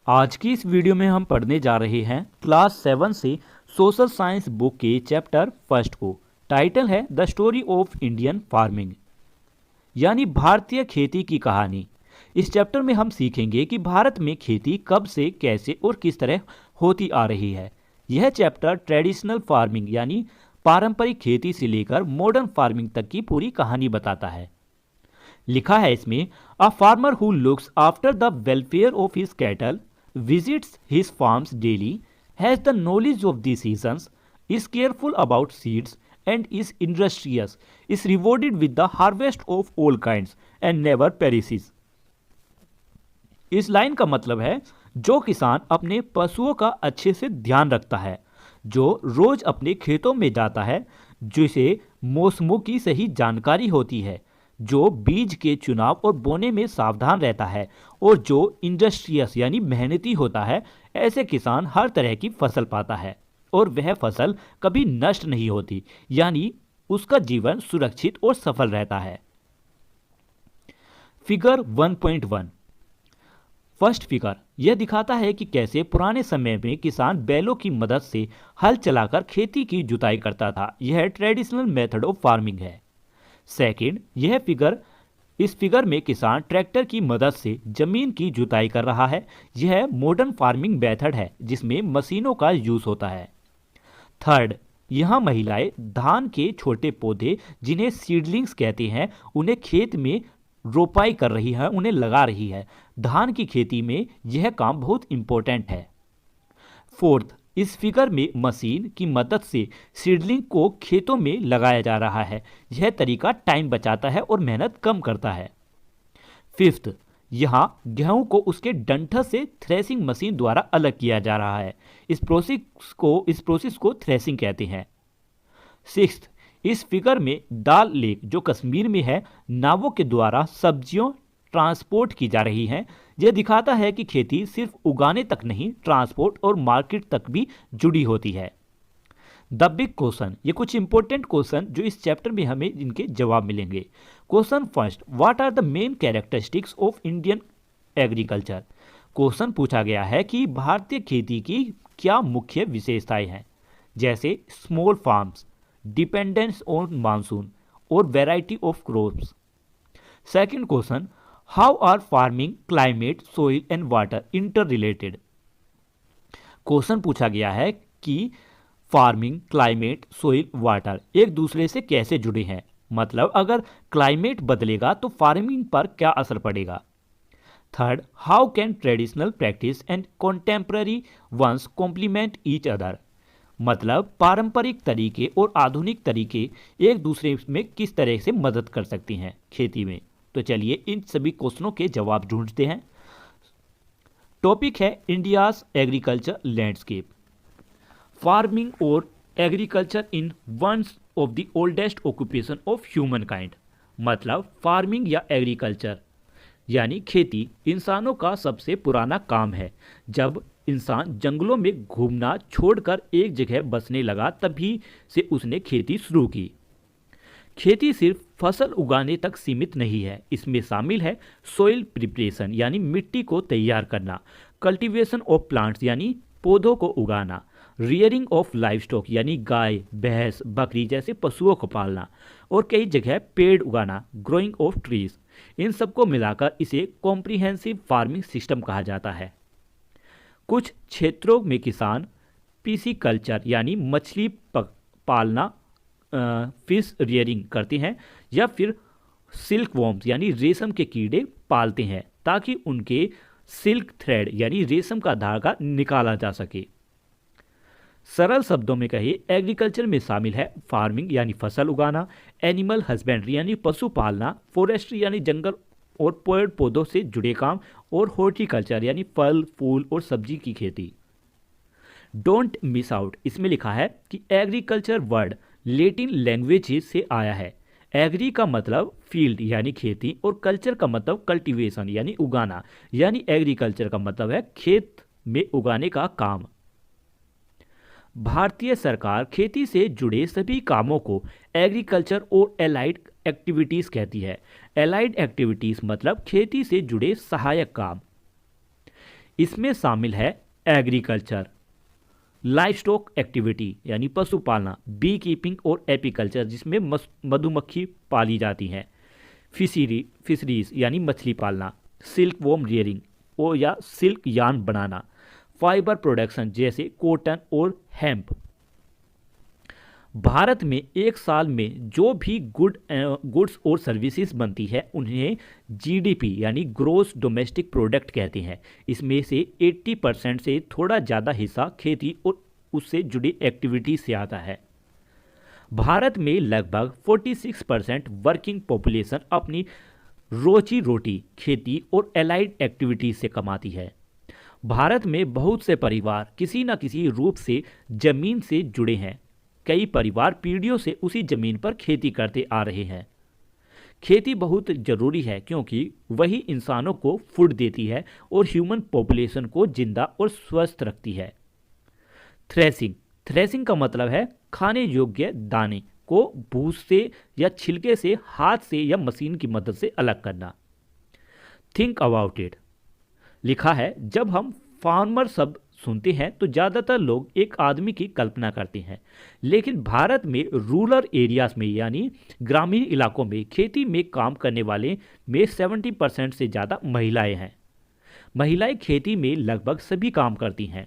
आज की इस वीडियो में हम पढ़ने जा रहे हैं क्लास 7 से सोशल साइंस बुक के चैप्टर फर्स्ट को। टाइटल है the story of Indian farming, यानी भारतीय खेती की कहानी। इस चैप्टर में हम सीखेंगे कि भारत में खेती कब से, कैसे और किस तरह होती आ रही है। यह चैप्टर ट्रेडिशनल फार्मिंग यानी पारंपरिक खेती से लेकर मॉडर्न फार्मिंग तक की पूरी कहानी बताता है। लिखा है इसमें, a farmer who looks after the welfare of his cattle, visits his farms daily, has the knowledge of the seasons, is careful about seeds, and is industrious, is rewarded with the harvest of all kinds, and never perishes. इस line का मतलब है, जो किसान अपने पशुओं का अच्छे से ध्यान रखता है, जो रोज अपने खेतों में जाता है, जिसे मौसमों की सही जानकारी होती है, जो बीज के चुनाव और बोने में सावधान रहता है और जो इंडस्ट्रियस यानी मेहनती होता है, ऐसे किसान हर तरह की फसल पाता है और वह फसल कभी नष्ट नहीं होती, यानी उसका जीवन सुरक्षित और सफल रहता है। फिगर 1.1 फर्स्ट फिगर यह दिखाता है कि कैसे पुराने समय में किसान बैलों की मदद से हल चलाकर खेती की जुताई करता था। यह ट्रेडिशनल मेथड ऑफ फार्मिंग है। सेकंड, इस फिगर में किसान ट्रैक्टर की मदद से जमीन की जुताई कर रहा है। यह मॉडर्न फार्मिंग मेथड है जिसमें मशीनों का यूज होता है। थर्ड, यहाँ महिलाएं धान के छोटे पौधे जिन्हें सीडलिंग्स कहते हैं, उन्हें खेत में रोपाई कर रही है, उन्हें लगा रही है। धान की खेती में यह काम बहुत इंपॉर्टेंट है। फोर्थ, इस फिगर में मशीन की मदद से सीडलिंग को खेतों में लगाया जा रहा है। यह तरीका टाइम बचाता है और मेहनत कम करता है। फिफ्थ, यहाँ गेहूं को उसके डंठल से थ्रेसिंग मशीन द्वारा अलग किया जा रहा है। इस प्रोसेस को थ्रेसिंग कहते हैं। सिक्स्थ, इस फिगर में दाल लेक जो कश्मीर में है, नावों के द्वारा सब्जियों ट्रांसपोर्ट की जा रही हैं। यह दिखाता है कि खेती सिर्फ उगाने तक नहीं, ट्रांसपोर्ट और मार्केट तक भी जुड़ी होती है। द बिग क्वेश्चन, ये कुछ इंपॉर्टेंट क्वेश्चन जो इस चैप्टर में हमें इनके जवाब मिलेंगे। Question first, what are the main characteristics of Indian agriculture. Question पूछा गया है कि भारतीय खेती की क्या मुख्य विशेषताएं हैं, जैसे small farms, dependence on monsoon और variety of crops. Second question, how are farming, climate, soil and water inter related. Question पूछा गया है कि फार्मिंग, क्लाइमेट, सोइल, वाटर एक दूसरे से कैसे जुड़े हैं, मतलब अगर क्लाइमेट बदलेगा तो फार्मिंग पर क्या असर पड़ेगा। Third, how can traditional practice and contemporary ones complement each other, मतलब पारंपरिक तरीके और आधुनिक तरीके एक दूसरे में किस तरह से मदद कर सकती हैं खेती में। तो चलिए इन सभी क्वेश्चनों के जवाब ढूंढते हैं। टॉपिक है इंडियाज एग्रीकल्चर लैंडस्केप। फार्मिंग और agriculture in one of the oldest occupation of human kind, मतलब फार्मिंग या एग्रीकल्चर यानी खेती इंसानों का सबसे पुराना काम है। जब इंसान जंगलों में घूमना छोड़कर एक जगह बसने लगा, तभी से उसने खेती शुरू की। खेती सिर्फ फसल उगाने तक सीमित नहीं है, इसमें शामिल है सोइल प्रिपरेशन यानी मिट्टी को तैयार करना, कल्टीवेशन ऑफ प्लांट्स यानी पौधों को उगाना, रियरिंग ऑफ लाइवस्टॉक यानी गाय, भैंस, बकरी जैसे पशुओं को पालना, और कई जगह पेड़ उगाना, ग्रोइंग ऑफ ट्रीज। इन सबको मिलाकर इसे कॉम्प्रिहेंसिव फार्मिंग सिस्टम कहा जाता है। कुछ क्षेत्रों में किसान पीसी कल्चर यानी मछली पालना, फिश रियरिंग करते हैं, या फिर सिल्क वॉर्म्स यानी रेशम के कीड़े पालते हैं ताकि उनके सिल्क थ्रेड यानी रेशम का धागा निकाला जा सके। सरल शब्दों में कहे, एग्रीकल्चर में शामिल है फार्मिंग यानी फसल उगाना, एनिमल हस्बेंड्री यानी पशु पालना, फॉरेस्ट्री यानी जंगल और पेड़ पौधों से जुड़े काम, और हॉर्टिकल्चर यानी फल, फूल और सब्जी की खेती। डोंट मिस आउट, इसमें लिखा है कि एग्रीकल्चर वर्ड लैटिन लैंग्वेज से आया है। एग्री का मतलब फील्ड यानी खेती और कल्चर का मतलब कल्टीवेशन यानी उगाना, यानी एग्रीकल्चर का मतलब है खेत में उगाने का काम। भारतीय सरकार खेती से जुड़े सभी कामों को एग्रीकल्चर और एलाइड एक्टिविटीज़ कहती है। एलाइड एक्टिविटीज़ मतलब खेती से जुड़े सहायक काम। इसमें शामिल है एग्रीकल्चर, लाइफ स्टॉक एक्टिविटी यानी पशुपालना, बी कीपिंग और एपीकल्चर जिसमें मधुमक्खी पाली जाती हैं, फिशरीज यानी मछली पालना, सिल्क वॉर्म रियरिंग और या सिल्क यार्न बनाना, फाइबर प्रोडक्शन जैसे कॉटन और हेम्प। भारत में एक साल में जो भी गुड्स और सर्विसेज बनती है उन्हें जीडीपी यानी ग्रोस डोमेस्टिक प्रोडक्ट कहते हैं। इसमें से 80% से थोड़ा ज़्यादा हिस्सा खेती और उससे जुड़ी एक्टिविटी से आता है। भारत में लगभग 46% वर्किंग पॉपुलेशन अपनी रोजी रोटी खेती और एलाइड एक्टिविटीज से कमाती है। भारत में बहुत से परिवार किसी न किसी रूप से जमीन से जुड़े हैं। कई परिवार पीढ़ियों से उसी जमीन पर खेती करते आ रहे हैं। खेती बहुत ज़रूरी है क्योंकि वही इंसानों को फूड देती है और ह्यूमन पॉपुलेशन को जिंदा और स्वस्थ रखती है। थ्रेसिंग का मतलब है खाने योग्य दाने को भूसे या छिलके से हाथ से या मशीन की मदद से अलग करना। थिंक अबाउट इट लिखा है, जब हम फार्मर शब्द सुनते हैं तो ज़्यादातर लोग एक आदमी की कल्पना करते हैं, लेकिन भारत में रूरल एरियाज में यानी ग्रामीण इलाकों में खेती में काम करने वाले में 70% से ज़्यादा महिलाएं हैं। महिलाएं खेती में लगभग सभी काम करती हैं।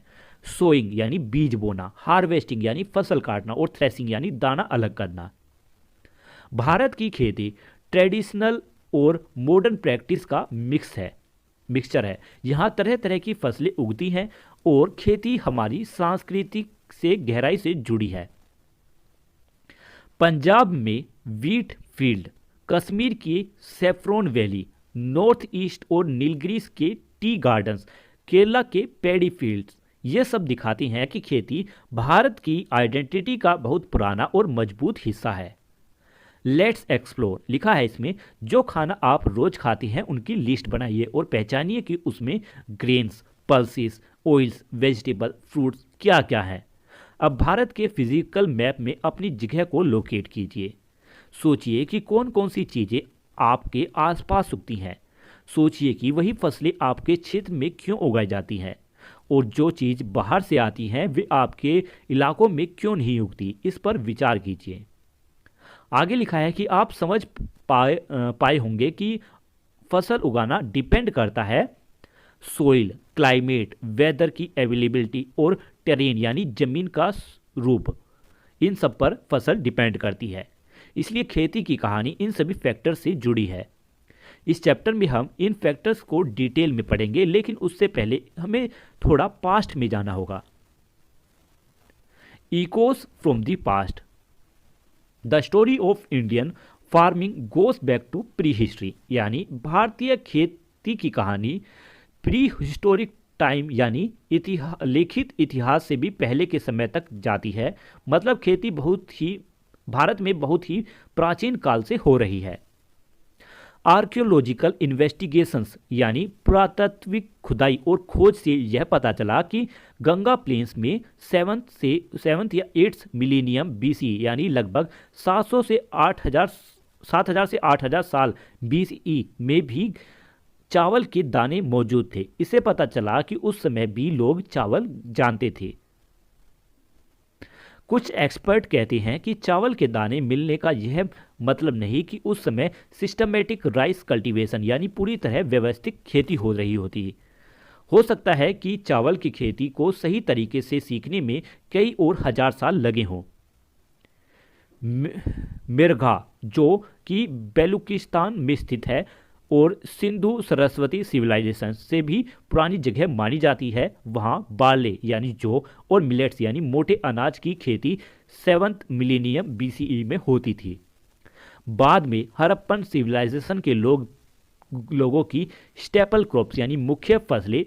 सोइंग यानी बीज बोना, हार्वेस्टिंग यानी फसल काटना और थ्रेसिंग यानी दाना अलग करना। भारत की खेती ट्रेडिशनल और मॉडर्न प्रैक्टिस का मिक्सचर है। यहाँ तरह तरह की फसलें उगती हैं और खेती हमारी संस्कृति से गहराई से जुड़ी है। पंजाब में वीट फील्ड, कश्मीर की सेफ्रॉन वैली, नॉर्थ ईस्ट और नीलगिरीज के टी गार्डन्स, केरला के पैडी फील्ड्स, ये सब दिखाती हैं कि खेती भारत की आइडेंटिटी का बहुत पुराना और मजबूत हिस्सा है। लेट्स एक्सप्लोर लिखा है इसमें, जो खाना आप रोज खाते हैं उनकी लिस्ट बनाइए और पहचानिए कि उसमें grains, pulses, oils, vegetable, fruits क्या क्या है। अब भारत के फिजिकल मैप में अपनी जगह को लोकेट कीजिए। सोचिए कि कौन कौन सी चीज़ें आपके आसपास उगती हैं। सोचिए कि वही फसलें आपके क्षेत्र में क्यों उगाई जाती हैं और जो चीज़ बाहर से आती हैं वे आपके इलाकों में क्यों नहीं उगती। इस पर विचार कीजिए। आगे लिखा है कि आप समझ पाए होंगे कि फसल उगाना डिपेंड करता है सोइल, क्लाइमेट, वेदर की अवेलेबिलिटी और टेरेन यानी जमीन का रूप, इन सब पर फसल डिपेंड करती है। इसलिए खेती की कहानी इन सभी फैक्टर से जुड़ी है। इस चैप्टर में हम इन फैक्टर्स को डिटेल में पढ़ेंगे, लेकिन उससे पहले हमें थोड़ा पास्ट में जाना होगा। Echoes from the past, the story of Indian farming goes back to prehistory, यानी भारतीय खेती की कहानी प्री हिस्टोरिक टाइम यानी लिखित इतिहास से भी पहले के समय तक जाती है। मतलब खेती भारत में बहुत ही प्राचीन काल से हो रही है। आर्कियोलॉजिकल इन्वेस्टिगेशंस यानी पुरातात्विक खुदाई और खोज से यह पता चला कि गंगा प्लेन्स में 7th या 8th मिलीनियम बीसी यानी लगभग 7,000 से 8,000 साल बीसीई में भी चावल के दाने मौजूद थे। इससे पता चला कि उस समय भी लोग चावल जानते थे। कुछ एक्सपर्ट कहते हैं कि चावल के दाने मिलने का यह मतलब नहीं कि उस समय सिस्टमेटिक राइस कल्टीवेशन यानी पूरी तरह व्यवस्थित खेती हो रही होती। हो सकता है कि चावल की खेती को सही तरीके से सीखने में कई और हजार साल लगे हों। मिर्घा जो कि बेलुचिस्तान में स्थित है और सिंधु सरस्वती सिविलाइजेशन से भी पुरानी जगह मानी जाती है, वहाँ बार्ले यानी जौ और मिलेट्स यानी मोटे अनाज की खेती 7th मिलीनियम बीसीई में होती थी। बाद में हड़प्पन सिविलाइजेशन के लोगों की स्टेपल क्रॉप्स यानी मुख्य फसलें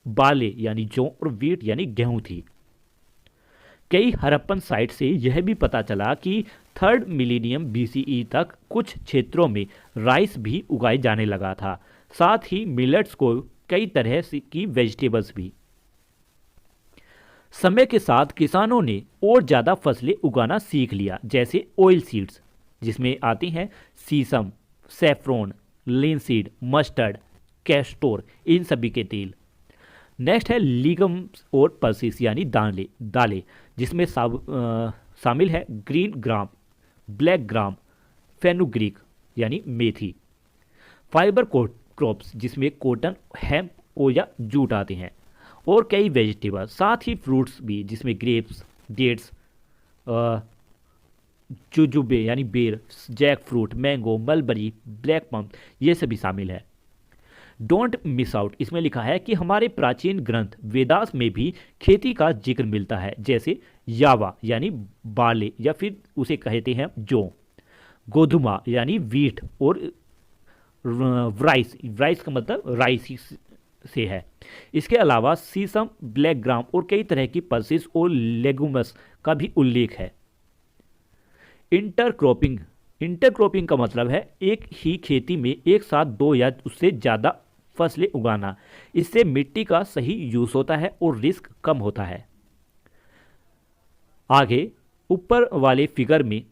बार्ले यानी जौ और वीट यानी गेहूं थी। कई हड़प्पन साइट से यह भी पता चला कि 3rd मिलीनियम बीसीई तक कुछ क्षेत्रों में राइस भी उगाए जाने लगा था, साथ ही मिलेट्स को कई तरह की वेजिटेबल्स भी। समय के साथ किसानों ने और ज़्यादा फसलें उगाना सीख लिया, जैसे ऑयल सीड्स जिसमें आती हैं सीसम, सेफ्रॉन, लिनसीड, मस्टर्ड, कैस्टोर, इन सभी के तेल। नेक्स्ट है लीगम्स और पल्सिस यानी दालें दालें जिसमें शामिल है green gram, black gram, fenugreek यानी मेथी। फाइबर क्रॉप्स जिसमें कॉटन, हेम्प और या जूट आते हैं, और कई वेजिटेबल, साथ ही फ्रूट्स भी जिसमें ग्रेप्स, डेट्स, जुजुबे यानी बेर, jackfruit, mango, mulberry, black पम्प, ये सभी शामिल है। डोंट मिस आउट इसमें लिखा है कि हमारे प्राचीन ग्रंथ वेदास में भी खेती का जिक्र मिलता है, जैसे यावा यानी बाले या फिर उसे कहते हैं जौ, गोधुमा यानी वीट, और राइस, राइस का मतलब राइस से है। इसके अलावा सीसम, ब्लैक ग्राम और कई तरह की पल्सिस और लेगुमस का भी उल्लेख है। इंटरक्रॉपिंग, इंटरक्रॉपिंग का मतलब है एक ही खेती में एक साथ दो या उससे ज़्यादा फसलें उगाना। इससे मिट्टी का सही यूज होता है और रिस्क कम होता है। आगे ऊपर वाले फिगर में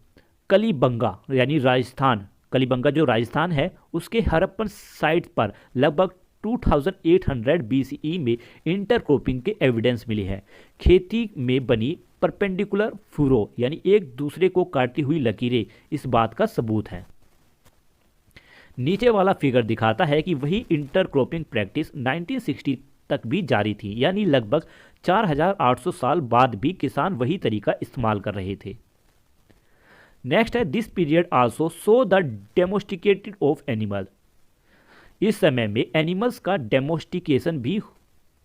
कलीबंगा यानी राजस्थान, कलीबंगा जो राजस्थान है उसके हड़प्पन साइट पर लगभग 2800 बीसीई में इंटरक्रॉपिंग के एविडेंस मिली है। खेती में बनी परपेंडिकुलर फुरो यानी एक दूसरे को काटती हुई लकीरें इस बात का सबूत है। नीचे वाला फिगर दिखाता है कि वही इंटरक्रॉपिंग प्रैक्टिस 1960 तक भी जारी थी, यानी लगभग 4800 साल बाद भी किसान वही तरीका इस्तेमाल कर रहे थे। नेक्स्ट है this period also so the domesticated of animal. इस समय में एनिमल्स का डेमोस्टिकेशन भी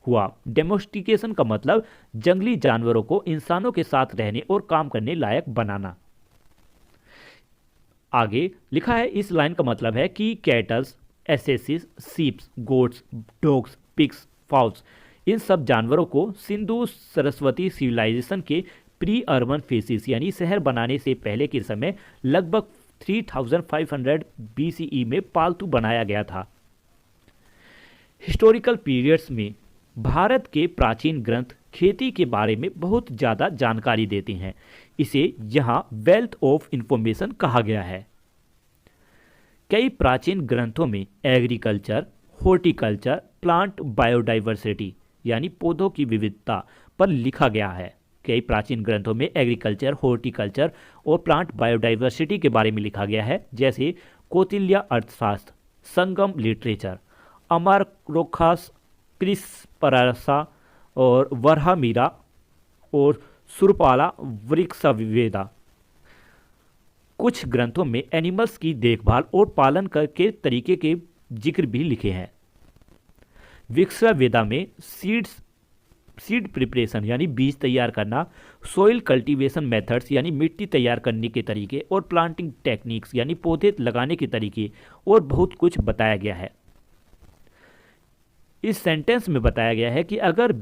हुआ। डेमोस्टिकेशन का मतलब जंगली जानवरों को इंसानों के साथ रहने और काम करने लायक बनाना। आगे लिखा है इस लाइन का मतलब है कि cattles, asses, sheeps, goats, dogs, pigs, fowls, इन सब जानवरों को सिंधु सरस्वती सिविलाइजेशन के प्री अर्बन फेसिस यानी शहर बनाने से पहले के समय लगभग 3500 बीसीई में पालतू बनाया गया था। हिस्टोरिकल पीरियड्स में भारत के प्राचीन ग्रंथ खेती के बारे में बहुत ज़्यादा जानकारी देते हैं। इसे यहाँ वेल्थ ऑफ इंफॉर्मेशन कहा गया है। कई प्राचीन ग्रंथों में एग्रीकल्चर, हॉर्टिकल्चर, प्लांट बायोडाइवर्सिटी यानी पौधों की विविधता पर लिखा गया है। कई प्राचीन ग्रंथों में एग्रीकल्चर, हॉर्टिकल्चर और प्लांट बायोडाइवर्सिटी के बारे में लिखा गया है, जैसे कौटिल्य अर्थशास्त्र, संगम लिटरेचर, अमारोखास, क्रिस परासा और वरहामीरा और सुरपाला वृक्षवेदा। कुछ ग्रंथों में एनिमल्स की देखभाल और पालन के तरीके के जिक्र भी लिखे हैं। वृक्षवेदा में सीड प्रिपरेशन यानी बीज तैयार करना, सोइल कल्टीवेशन मेथड्स यानी मिट्टी तैयार करने के तरीके और प्लांटिंग टेक्निक्स यानी पौधे लगाने के तरीके और बहुत कुछ बताया गया है। इस सेंटेंस में बताया गया है कि अगर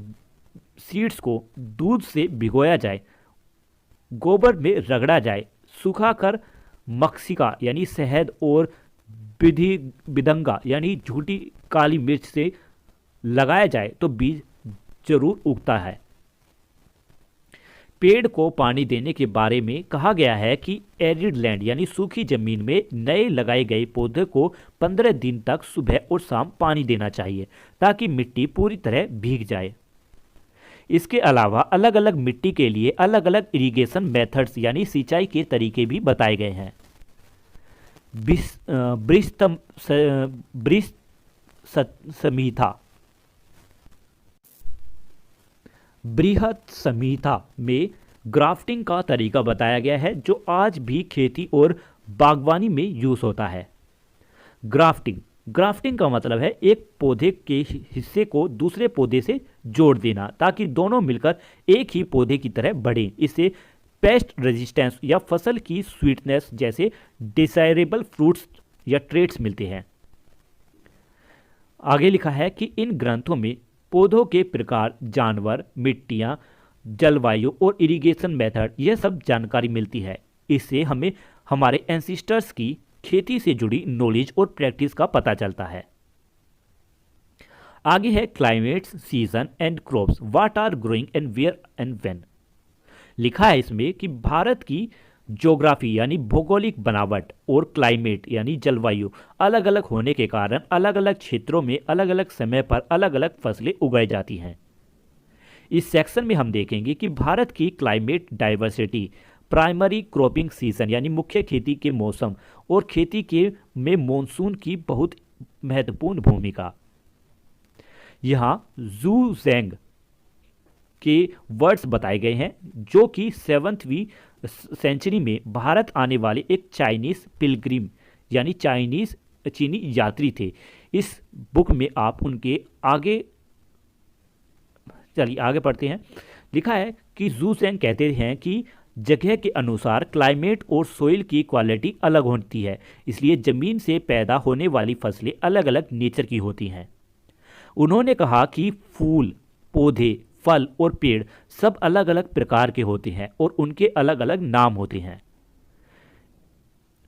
सीड्स को दूध से भिगोया जाए, गोबर में रगड़ा जाए, सुखाकर मक्सिका यानी शहद और बिदंगा यानी झूठी काली मिर्च से लगाया जाए तो बीज जरूर उगता है। पेड़ को पानी देने के बारे में कहा गया है कि एरिड लैंड यानी सूखी जमीन में नए लगाए गए पौधे को 15 दिन तक सुबह और शाम पानी देना चाहिए ताकि मिट्टी पूरी तरह भीग जाए। इसके अलावा अलग अलग मिट्टी के लिए अलग अलग इरिगेशन मेथड्स यानी सिंचाई के तरीके भी बताए गए हैं। बृहत संहिता में ग्राफ्टिंग का तरीका बताया गया है जो आज भी खेती और बागवानी में यूज होता है। ग्राफ्टिंग का मतलब है एक पौधे के हिस्से को दूसरे पौधे से जोड़ देना ताकि दोनों मिलकर एक ही पौधे की तरह बढ़ें। इससे पेस्ट रेजिस्टेंस या फसल की स्वीटनेस जैसे डिजायरेबल फ्रूट्स या ट्रेट्स मिलते हैं। आगे लिखा है कि इन ग्रंथों में पौधों के प्रकार, जानवर, मिट्टियाँ, जलवायु और इरिगेशन मेथड यह सब जानकारी मिलती है। इससे हमें हमारे एंसिस्टर्स की खेती से जुड़ी नॉलेज और प्रैक्टिस का पता चलता है। आगे है climates, season and crops, what are growing and where and when. लिखा है इसमें कि भारत की ज्योग्राफी यानी भौगोलिक बनावट और क्लाइमेट यानी जलवायु अलग अलग होने के कारण अलग अलग क्षेत्रों में अलग अलग समय पर अलग अलग फसलें उगाई जाती हैं। इस सेक्शन में हम देखेंगे कि भारत की climate diversity, primary cropping season यानी मुख्य खेती के मौसम और खेती के में मॉनसून की बहुत महत्वपूर्ण भूमिका। यहाँ जू जेंग के वर्ड्स बताए गए हैं जो कि 7वीं सेंचुरी में भारत आने वाले एक चाइनीज पिलग्रिम यानी चीनी यात्री थे। इस बुक में आप उनके आगे चलिए आगे पढ़ते हैं। लिखा है कि जू जेंग कहते हैं कि जगह के अनुसार क्लाइमेट और सोइल की क्वालिटी अलग होती है, इसलिए ज़मीन से पैदा होने वाली फसलें अलग अलग नेचर की होती हैं। उन्होंने कहा कि फूल, पौधे, फल और पेड़ सब अलग अलग प्रकार के होते हैं और उनके अलग अलग नाम होते हैं।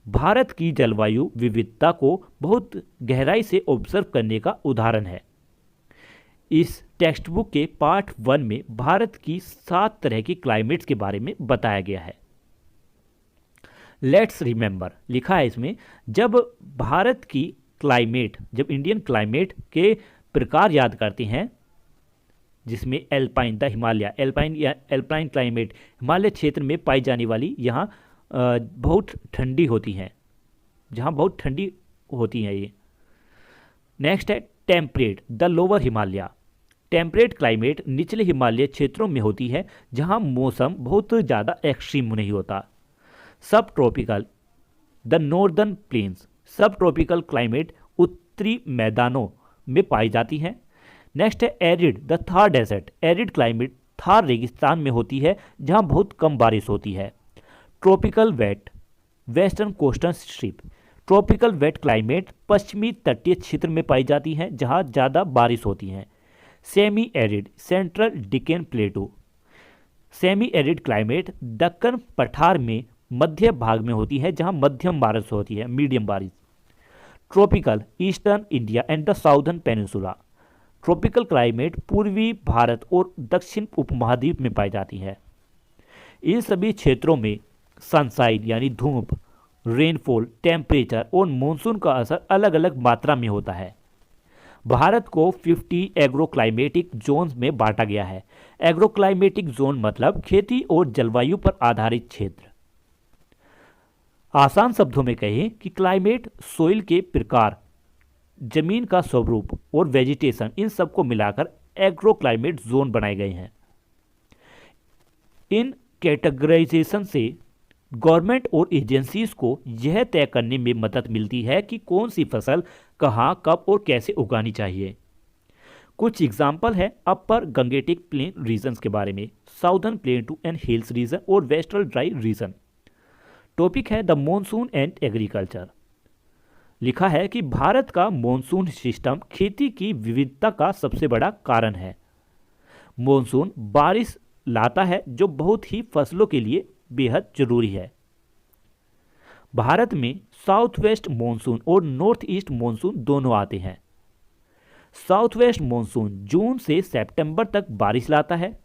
भारत की जलवायु विविधता को बहुत गहराई से ऑब्जर्व करने का उदाहरण है। इस टेक्स्ट बुक के पार्ट 1 में भारत की 7 तरह की क्लाइमेट्स के बारे में बताया गया है। लेट्स रिमेंबर लिखा है इसमें, जब भारत की क्लाइमेट, जब इंडियन क्लाइमेट के प्रकार याद करते हैं, जिसमें alpine the Himalaya, alpine climate Himalaya क्षेत्र में पाई जाने वाली यहाँ बहुत ठंडी होती हैं, जहाँ बहुत ठंडी होती हैं ये। नेक्स्ट है temperate the lower Himalaya. Temperate climate निचले हिमालय क्षेत्रों में होती है जहाँ मौसम बहुत ज़्यादा एक्सट्रीम नहीं होता। सब ट्रॉपिकल द नॉर्दर्न प्लेन्स। सब ट्रॉपिकल क्लाइमेट उत्तरी मैदानों में पाई जाती हैं। नेक्स्ट है arid the Thar desert. Arid climate Thar रेगिस्तान में होती है जहाँ बहुत कम बारिश होती है। Tropical wet western coastal strip. Tropical wet climate पश्चिमी तटीय क्षेत्र में पाई जाती हैं जहाँ ज़्यादा बारिश होती हैं। सेमी एरिड सेंट्रल डिकेन प्लेटो। सेमी एरिड क्लाइमेट दक्कन पठार में मध्य भाग में होती है जहाँ मध्यम बारिश होती है, मीडियम बारिश। Tropical eastern India and the southern peninsula. Tropical climate पूर्वी भारत और दक्षिण उपमहाद्वीप में पाई जाती है। इन सभी क्षेत्रों में सनशाइन यानी धूप, रेनफॉल, टेम्परेचर और मॉनसून का असर अलग अलग मात्रा में होता है। भारत को 50 एग्रो क्लाइमेटिक जोन्स में बांटा गया है। एग्रो क्लाइमेटिक जोन मतलब खेती और जलवायु पर आधारित क्षेत्र। आसान शब्दों में कहें कि क्लाइमेट, सोइल के प्रकार, जमीन का स्वरूप और वेजिटेशन, इन सब को मिलाकर एग्रो क्लाइमेट जोन बनाए गए हैं। इन कैटेगराइजेशन से गवर्नमेंट और एजेंसीज को यह तय करने में मदद मिलती है कि कौन सी फसल कहाँ, कब और कैसे उगानी चाहिए। कुछ एग्जाम्पल है अपर गंगेटिक प्लेन रीजन्स के बारे में, southern plateau and hills region और वेस्टर्न ड्राई रीजन। टॉपिक है द मॉनसून एंड एग्रीकल्चर। लिखा है कि भारत का मॉनसून सिस्टम खेती की विविधता का सबसे बड़ा कारण है। मॉनसून बारिश लाता है जो बहुत ही फसलों के लिए बेहद जरूरी है। भारत में साउथ वेस्ट मॉनसून और नॉर्थ ईस्ट मॉनसून दोनों आते हैं। साउथ वेस्ट मॉनसून जून से सितंबर तक बारिश लाता है।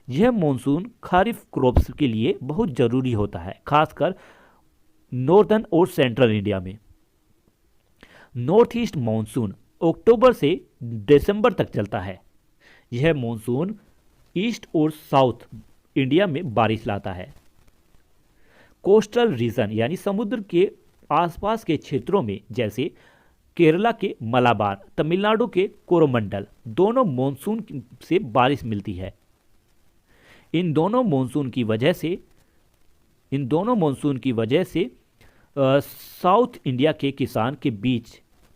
यह मॉनसून खरीफ क्रॉप्स के लिए बहुत जरूरी होता है, खासकर नॉर्दर्न और सेंट्रल इंडिया में। नॉर्थ ईस्ट मॉनसून अक्टूबर से दिसंबर तक चलता है। यह मॉनसून ईस्ट और साउथ इंडिया में बारिश लाता है। कोस्टल रीजन यानी समुद्र के आसपास के क्षेत्रों में, जैसे केरला के मलाबार, तमिलनाडु के कोरोमंडल, दोनों मॉनसून से बारिश मिलती है। इन दोनों मॉनसून की वजह से साउथ इंडिया के किसान के बीच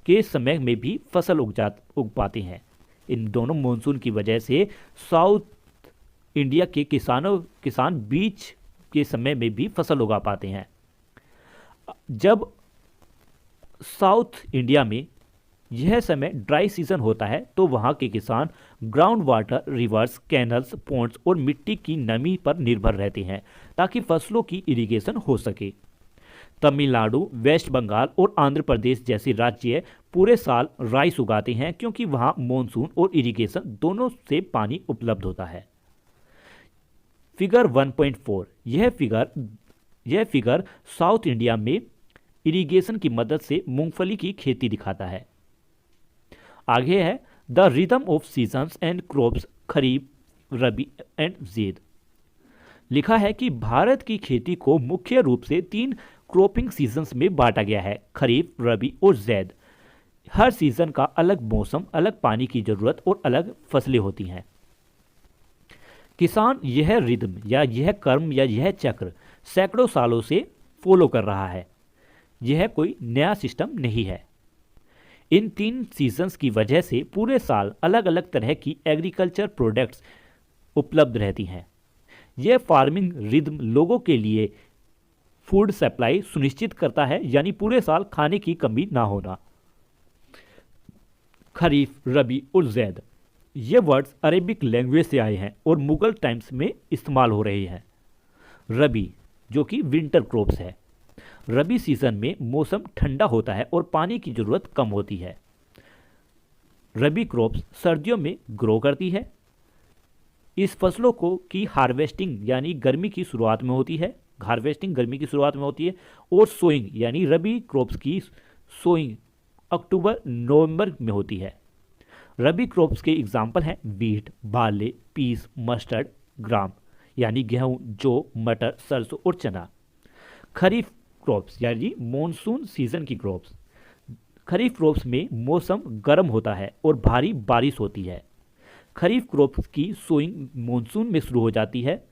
के समय में भी फसल उग पाते हैं। इन दोनों मॉनसून की वजह से साउथ इंडिया के किसान बीच के समय में भी फसल उगा पाते हैं। जब साउथ इंडिया में यह समय ड्राई सीजन होता है तो वहाँ के किसान ground water, rivers, canals, ponds और मिट्टी की नमी पर निर्भर रहते हैं ताकि फसलों की इरिगेशन हो सके। तमिलनाडु, वेस्ट बंगाल और आंध्र प्रदेश जैसे राज्य पूरे साल राइस उगाते हैं क्योंकि वहाँ मॉनसून और इरिगेशन दोनों से पानी उपलब्ध होता है। फिगर 1.4, यह फिगर यह फिगर साउथ इंडिया में इरिगेशन की मदद से मूंगफली की खेती दिखाता है। आगे है the rhythm of seasons and crops kharif, rabi and zaid. लिखा है कि भारत की खेती को मुख्य रूप से 3 क्रॉपिंग सीजन्स में बांटा गया है, खरीफ, रबी और ज़ैद। हर सीजन का अलग मौसम, अलग पानी की जरूरत और अलग फसलें होती हैं। किसान यह रिदम या यह कर्म या यह चक्र सैकड़ों सालों से फॉलो कर रहा है। यह कोई नया सिस्टम नहीं है। इन 3 सीजन्स की वजह से पूरे साल अलग अलग तरह की एग्रीकल्चर प्रोडक्ट्स उपलब्ध रहती हैं। यह फार्मिंग रिदम लोगों के लिए फूड सप्लाई सुनिश्चित करता है, यानी पूरे साल खाने की कमी ना होना। खरीफ, रबी और ज़ैद, ये वर्ड्स अरेबिक लैंग्वेज से आए हैं और मुगल टाइम्स में इस्तेमाल हो रहे हैं। रबी जो कि विंटर क्रॉप्स है। रबी सीजन में मौसम ठंडा होता है और पानी की ज़रूरत कम होती है। रबी क्रॉप्स सर्दियों में ग्रो करती है। इस फसलों को की हार्वेस्टिंग यानी गर्मी की शुरुआत में होती है। हार्वेस्टिंग गर्मी की शुरुआत में होती है और सोइंग यानी रबी क्रॉप्स की सोइंग अक्टूबर नवंबर में होती है। रबी क्रॉप्स के एग्जाम्पल हैं वीट, बार्ले, पीस, मस्टर्ड, ग्राम यानी गेहूं, जौ, मटर, सरसों और चना। खरीफ क्रॉप्स यानी मॉनसून सीजन की क्रॉप्स। खरीफ क्रॉप्स में मौसम गर्म होता है और भारी बारिश होती है। खरीफ क्रॉप्स की सोइंग मॉनसून में शुरू हो जाती है।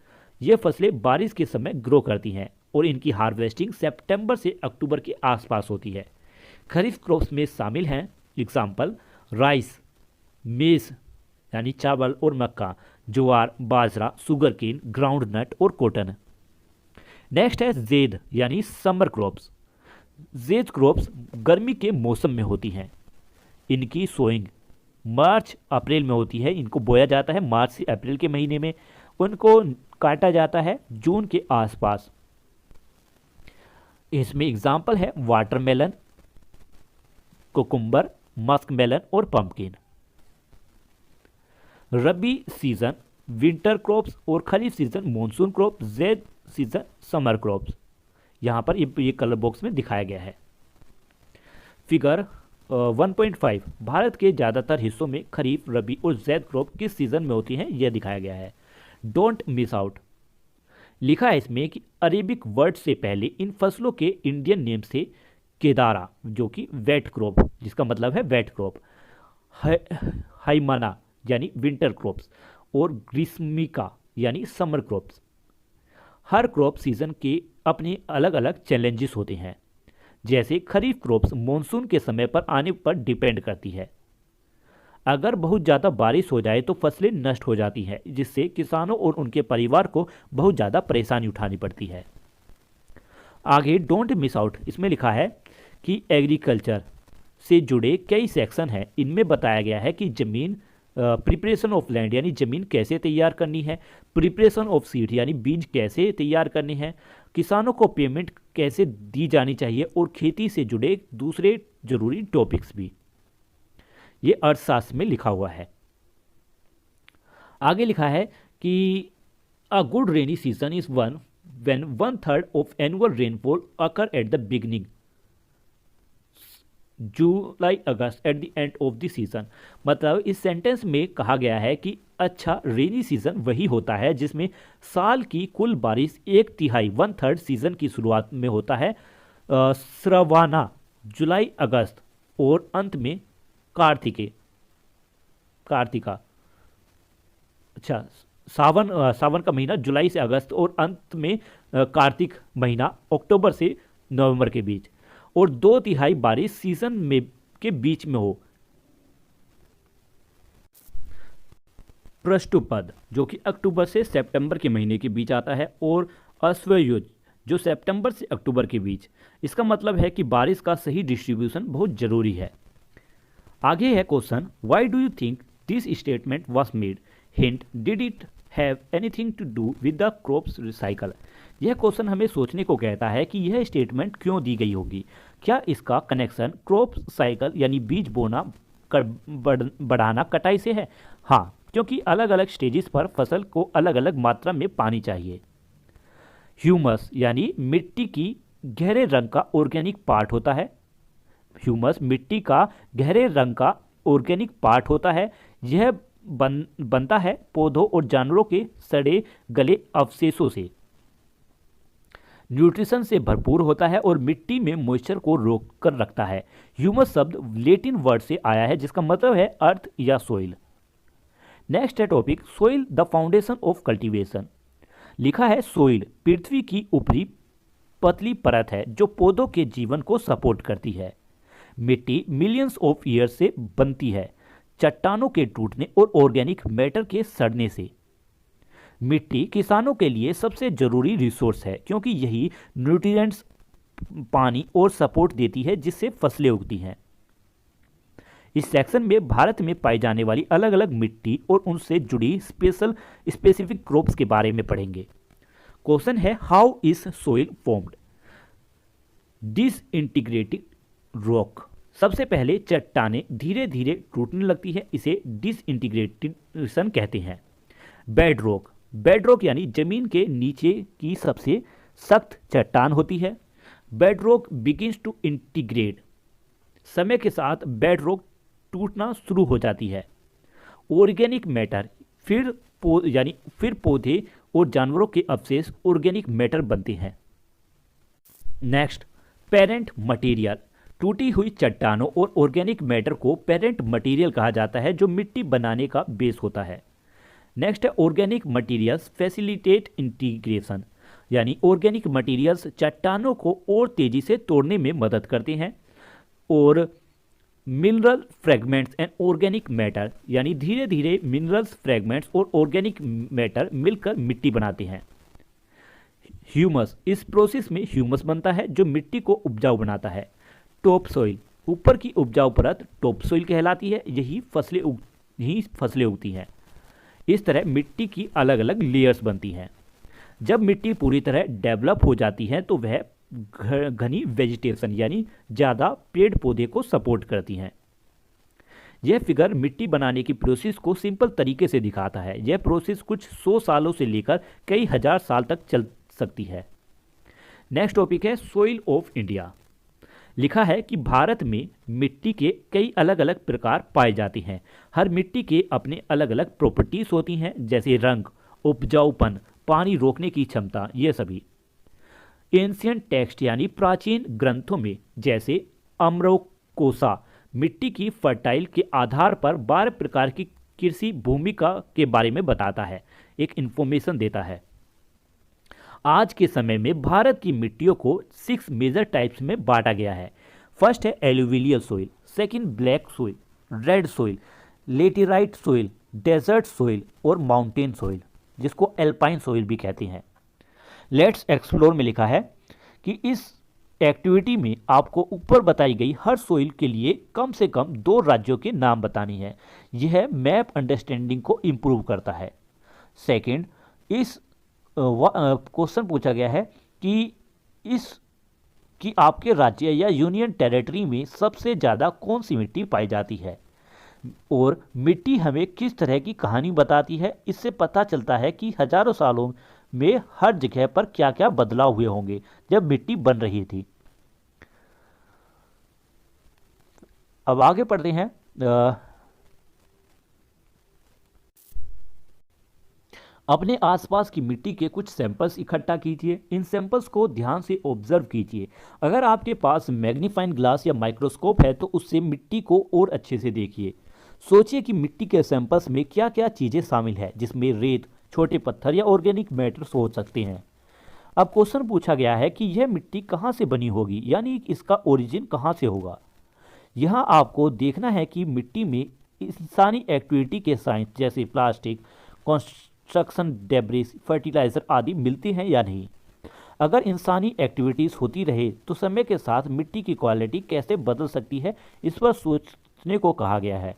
ये फसलें बारिश के समय ग्रो करती हैं और इनकी हार्वेस्टिंग सितंबर से अक्टूबर के आसपास होती है। खरीफ क्रॉप्स में शामिल हैं एग्जाम्पल राइस, मेज यानी चावल और मक्का, ज्वार, बाजरा, शुगर केन, ग्राउंड नट और कॉटन। नेक्स्ट है ज़ैद यानी समर क्रॉप्स। ज़ैद क्रॉप्स गर्मी के मौसम में होती हैं। इनकी सोइंग मार्च अप्रैल में होती है। इनको बोया जाता है मार्च से अप्रैल के महीने में। उनको काटा जाता है जून के आसपास। इसमें एग्जाम्पल है वाटरमेलन, कुकुम्बर, मस्क मेलन और पंपकिन। रबी सीजन विंटर क्रॉप्स और खरीफ सीजन मॉनसून क्रॉप, ज़ैद सीजन समर क्रॉप्स। यहाँ पर ये कलर बॉक्स में दिखाया गया है। फिगर 1.5 भारत के ज़्यादातर हिस्सों में खरीफ, रबी और ज़ैद क्रॉप किस सीजन में होती हैं यह दिखाया गया है। Don't miss out. लिखा है इसमें कि अरेबिक वर्ड से पहले इन फसलों के इंडियन नेम से केदारा जो कि वेट क्रॉप जिसका मतलब है वेट क्रॉप, हाइमाना यानी विंटर क्रॉप्स और ग्रीष्मिका यानी समर क्रॉप्स। हर क्रॉप सीजन के अपने अलग अलग चैलेंजेस होते हैं। जैसे खरीफ क्रॉप्स मॉनसून के समय पर आने पर डिपेंड करती है। अगर बहुत ज़्यादा बारिश हो जाए तो फसलें नष्ट हो जाती हैं, जिससे किसानों और उनके परिवार को बहुत ज़्यादा परेशानी उठानी पड़ती है। आगे डोंट मिस आउट, इसमें लिखा है कि एग्रीकल्चर से जुड़े कई सेक्शन हैं। इनमें बताया गया है कि ज़मीन प्रिपरेशन ऑफ लैंड यानी ज़मीन कैसे तैयार करनी है, प्रिपरेशन ऑफ सीड यानी बीज कैसे तैयार करने हैं, किसानों को पेमेंट कैसे दी जानी चाहिए और खेती से जुड़े दूसरे जरूरी टॉपिक्स भी। ये अर्थशास्त्र में लिखा हुआ है। आगे लिखा है कि a good rainy season is one when 1/3 of annual rainfall occur at the beginning July August at the end of the season. मतलब इस सेंटेंस में कहा गया है कि अच्छा रेनी सीजन वही होता है जिसमें साल की कुल बारिश 1/3 1/3 सीजन की शुरुआत में होता है, श्रवाना जुलाई अगस्त और अंत में कार्तिका अच्छा सावन का महीना जुलाई से अगस्त और अंत में कार्तिक महीना अक्टूबर से नवंबर के बीच, और 2/3 बारिश सीजन में के बीच में हो। पृष्ठपद जो कि अक्टूबर से सितंबर के महीने के बीच आता है, और अश्वयुज जो सितंबर से अक्टूबर के बीच। इसका मतलब है कि बारिश का सही डिस्ट्रीब्यूशन बहुत जरूरी है। आगे है question, why do you think this statement was made? Hint, did it have anything to do with the crops recycle? यह क्वेश्चन हमें सोचने को कहता है कि यह स्टेटमेंट क्यों दी गई होगी। क्या इसका कनेक्शन क्रॉप साइकिल यानी बीज बोना बढ़ाना कटाई से है? हाँ, क्योंकि अलग अलग स्टेजेस पर फसल को अलग अलग मात्रा में पानी चाहिए। ह्यूमस यानी मिट्टी की गहरे रंग का ऑर्गेनिक पार्ट होता है। ह्यूमस मिट्टी का गहरे रंग का ऑर्गेनिक पार्ट होता है। यह बनता है पौधों और जानवरों के सड़े गले अवशेषों से। न्यूट्रिशन से भरपूर होता है और मिट्टी में मॉइस्चर को रोक कर रखता है। ह्यूमस शब्द लेटिन वर्ड से आया है जिसका मतलब है अर्थ या सोइल। नेक्स्ट है topic soil the foundation of cultivation. लिखा है सोइल पृथ्वी की ऊपरी पतली परत है जो पौधों के जीवन को सपोर्ट करती है। मिट्टी मिलियंस ऑफ ईयर्स से बनती है चट्टानों के टूटने और ऑर्गेनिक मैटर के सड़ने से। मिट्टी किसानों के लिए सबसे जरूरी रिसोर्स है क्योंकि यही न्यूट्रिएंट्स पानी और सपोर्ट देती है जिससे फसलें उगती हैं। इस सेक्शन में भारत में पाई जाने वाली अलग अलग मिट्टी और उनसे जुड़ी स्पेसिफिक क्रॉप्स के बारे में पढ़ेंगे। क्वेश्चन है how is soil formed. Disintegrated rock. सबसे पहले चट्टानें धीरे धीरे टूटने लगती है, इसे डिसइंटीग्रेशन कहते हैं। Bed rock. बेड रॉक यानी जमीन के नीचे की सबसे सख्त चट्टान होती है। Bedrock begins to integrate. समय के साथ बेड रॉक टूटना शुरू हो जाती है। Organic matter. फिर पौधे और जानवरों के अवशेष ऑर्गेनिक मैटर बनते हैं। Next parent material. टूटी हुई चट्टानों और ऑर्गेनिक मैटर को पेरेंट मटेरियल कहा जाता है जो मिट्टी बनाने का बेस होता है। नेक्स्ट है ऑर्गेनिक मटेरियल्स फैसिलिटेट इंटीग्रेशन यानी ऑर्गेनिक मटेरियल्स चट्टानों को और तेजी से तोड़ने में मदद करते हैं। और mineral fragments and organic matter यानी धीरे धीरे मिनरल्स फ्रेगमेंट्स और ऑर्गेनिक मैटर मिलकर मिट्टी बनाते हैं। ह्यूमस। इस प्रोसेस में ह्यूमस बनता है जो मिट्टी को उपजाऊ बनाता है। Top soil. ऊपर की उपजाऊ परत टॉप सॉइल कहलाती है, यही फसलें उगती हैं। इस तरह मिट्टी की अलग अलग लेयर्स बनती हैं। जब मिट्टी पूरी तरह डेवलप हो जाती है तो वह घनी वेजिटेशन यानी ज़्यादा पेड़ पौधे को सपोर्ट करती हैं। यह फिगर मिट्टी बनाने की प्रोसेस को सिंपल तरीके से दिखाता है। यह प्रोसेस कुछ 100 सालों से लेकर कई हजार साल तक चल सकती है। नेक्स्ट टॉपिक है सोइल ऑफ इंडिया। लिखा है कि भारत में मिट्टी के कई अलग अलग प्रकार पाए जाते हैं। हर मिट्टी के अपने अलग अलग प्रॉपर्टीज होती हैं जैसे रंग, उपजाऊपन, पानी रोकने की क्षमता, ये सभी। एंशियंट टेक्स्ट यानी प्राचीन ग्रंथों में जैसे अम्रकोसा मिट्टी की फर्टाइल के आधार पर 12 प्रकार की कृषि भूमिका के बारे में बताता है, एक इंफॉर्मेशन देता है। आज के समय में भारत की मिट्टियों को 6 मेजर टाइप्स में बांटा गया है। फर्स्ट है alluvial soil, second black soil, red soil, laterite soil, desert soil और माउंटेन सोइल जिसको एल्पाइन सोइल भी कहते हैं। लेट्स एक्सप्लोर में लिखा है कि इस एक्टिविटी में आपको ऊपर बताई गई हर सोइल के लिए कम से कम 2 राज्यों के नाम बतानी है। यह मैप अंडरस्टैंडिंग को इम्प्रूव करता है। सेकंड, इस क्वेश्चन पूछा गया है कि आपके राज्य या यूनियन टेरिटरी में सबसे ज़्यादा कौन सी मिट्टी पाई जाती है और मिट्टी हमें किस तरह की कहानी बताती है। इससे पता चलता है कि हजारों सालों में हर जगह पर क्या क्या बदलाव हुए होंगे जब मिट्टी बन रही थी। अब आगे पढ़ते हैं। अपने आसपास की मिट्टी के कुछ सैंपल्स इकट्ठा कीजिए। इन सैंपल्स को ध्यान से ऑब्जर्व कीजिए। अगर आपके पास मैग्नीफाइंग ग्लास या माइक्रोस्कोप है तो उससे मिट्टी को और अच्छे से देखिए। सोचिए कि मिट्टी के सैंपल्स में क्या क्या चीज़ें शामिल है जिसमें रेत, छोटे पत्थर या ऑर्गेनिक मैटर्स हो सकते हैं। अब क्वेश्चन पूछा गया है कि यह मिट्टी कहाँ से बनी होगी यानी इसका ओरिजिन कहाँ से होगा। यहाँ आपको देखना है कि मिट्टी में इंसानी एक्टिविटी के साइंस जैसे प्लास्टिक, कंस्ट्रक्शन डेब्रिस, फर्टिलाइजर आदि मिलते हैं या नहीं। अगर इंसानी एक्टिविटीज़ होती रहे तो समय के साथ मिट्टी की क्वालिटी कैसे बदल सकती है, इस पर सोचने को कहा गया है।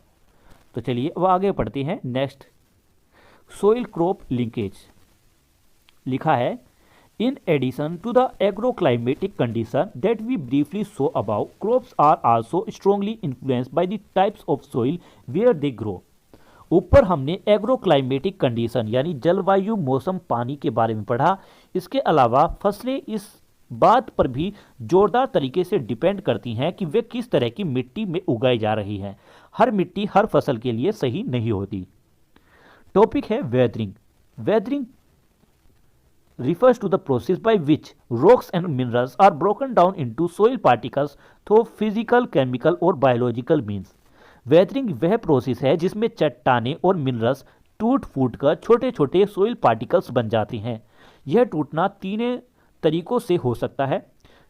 तो चलिए अब आगे पढ़ते हैं। Next, soil crop linkage. लिखा है in addition to the agroclimatic condition that we briefly saw about, crops are also strongly influenced by the types of soil where they grow. ऊपर हमने एग्रोक्लाइमेटिक कंडीशन यानी जलवायु, मौसम, पानी के बारे में पढ़ा। इसके अलावा फसलें इस बात पर भी जोरदार तरीके से डिपेंड करती हैं कि वे किस तरह की मिट्टी में उगाई जा रही हैं। हर मिट्टी हर फसल के लिए सही नहीं होती। टॉपिक है weathering. Weathering refers to the process by which rocks and minerals are broken down into soil particles through physical, chemical और biological means। वेदरिंग वह प्रोसेस है जिसमें चट्टानें और मिनरल्स टूट फूट कर छोटे छोटे सोइल पार्टिकल्स बन जाती हैं। यह टूटना तीन तरीकों से हो सकता है: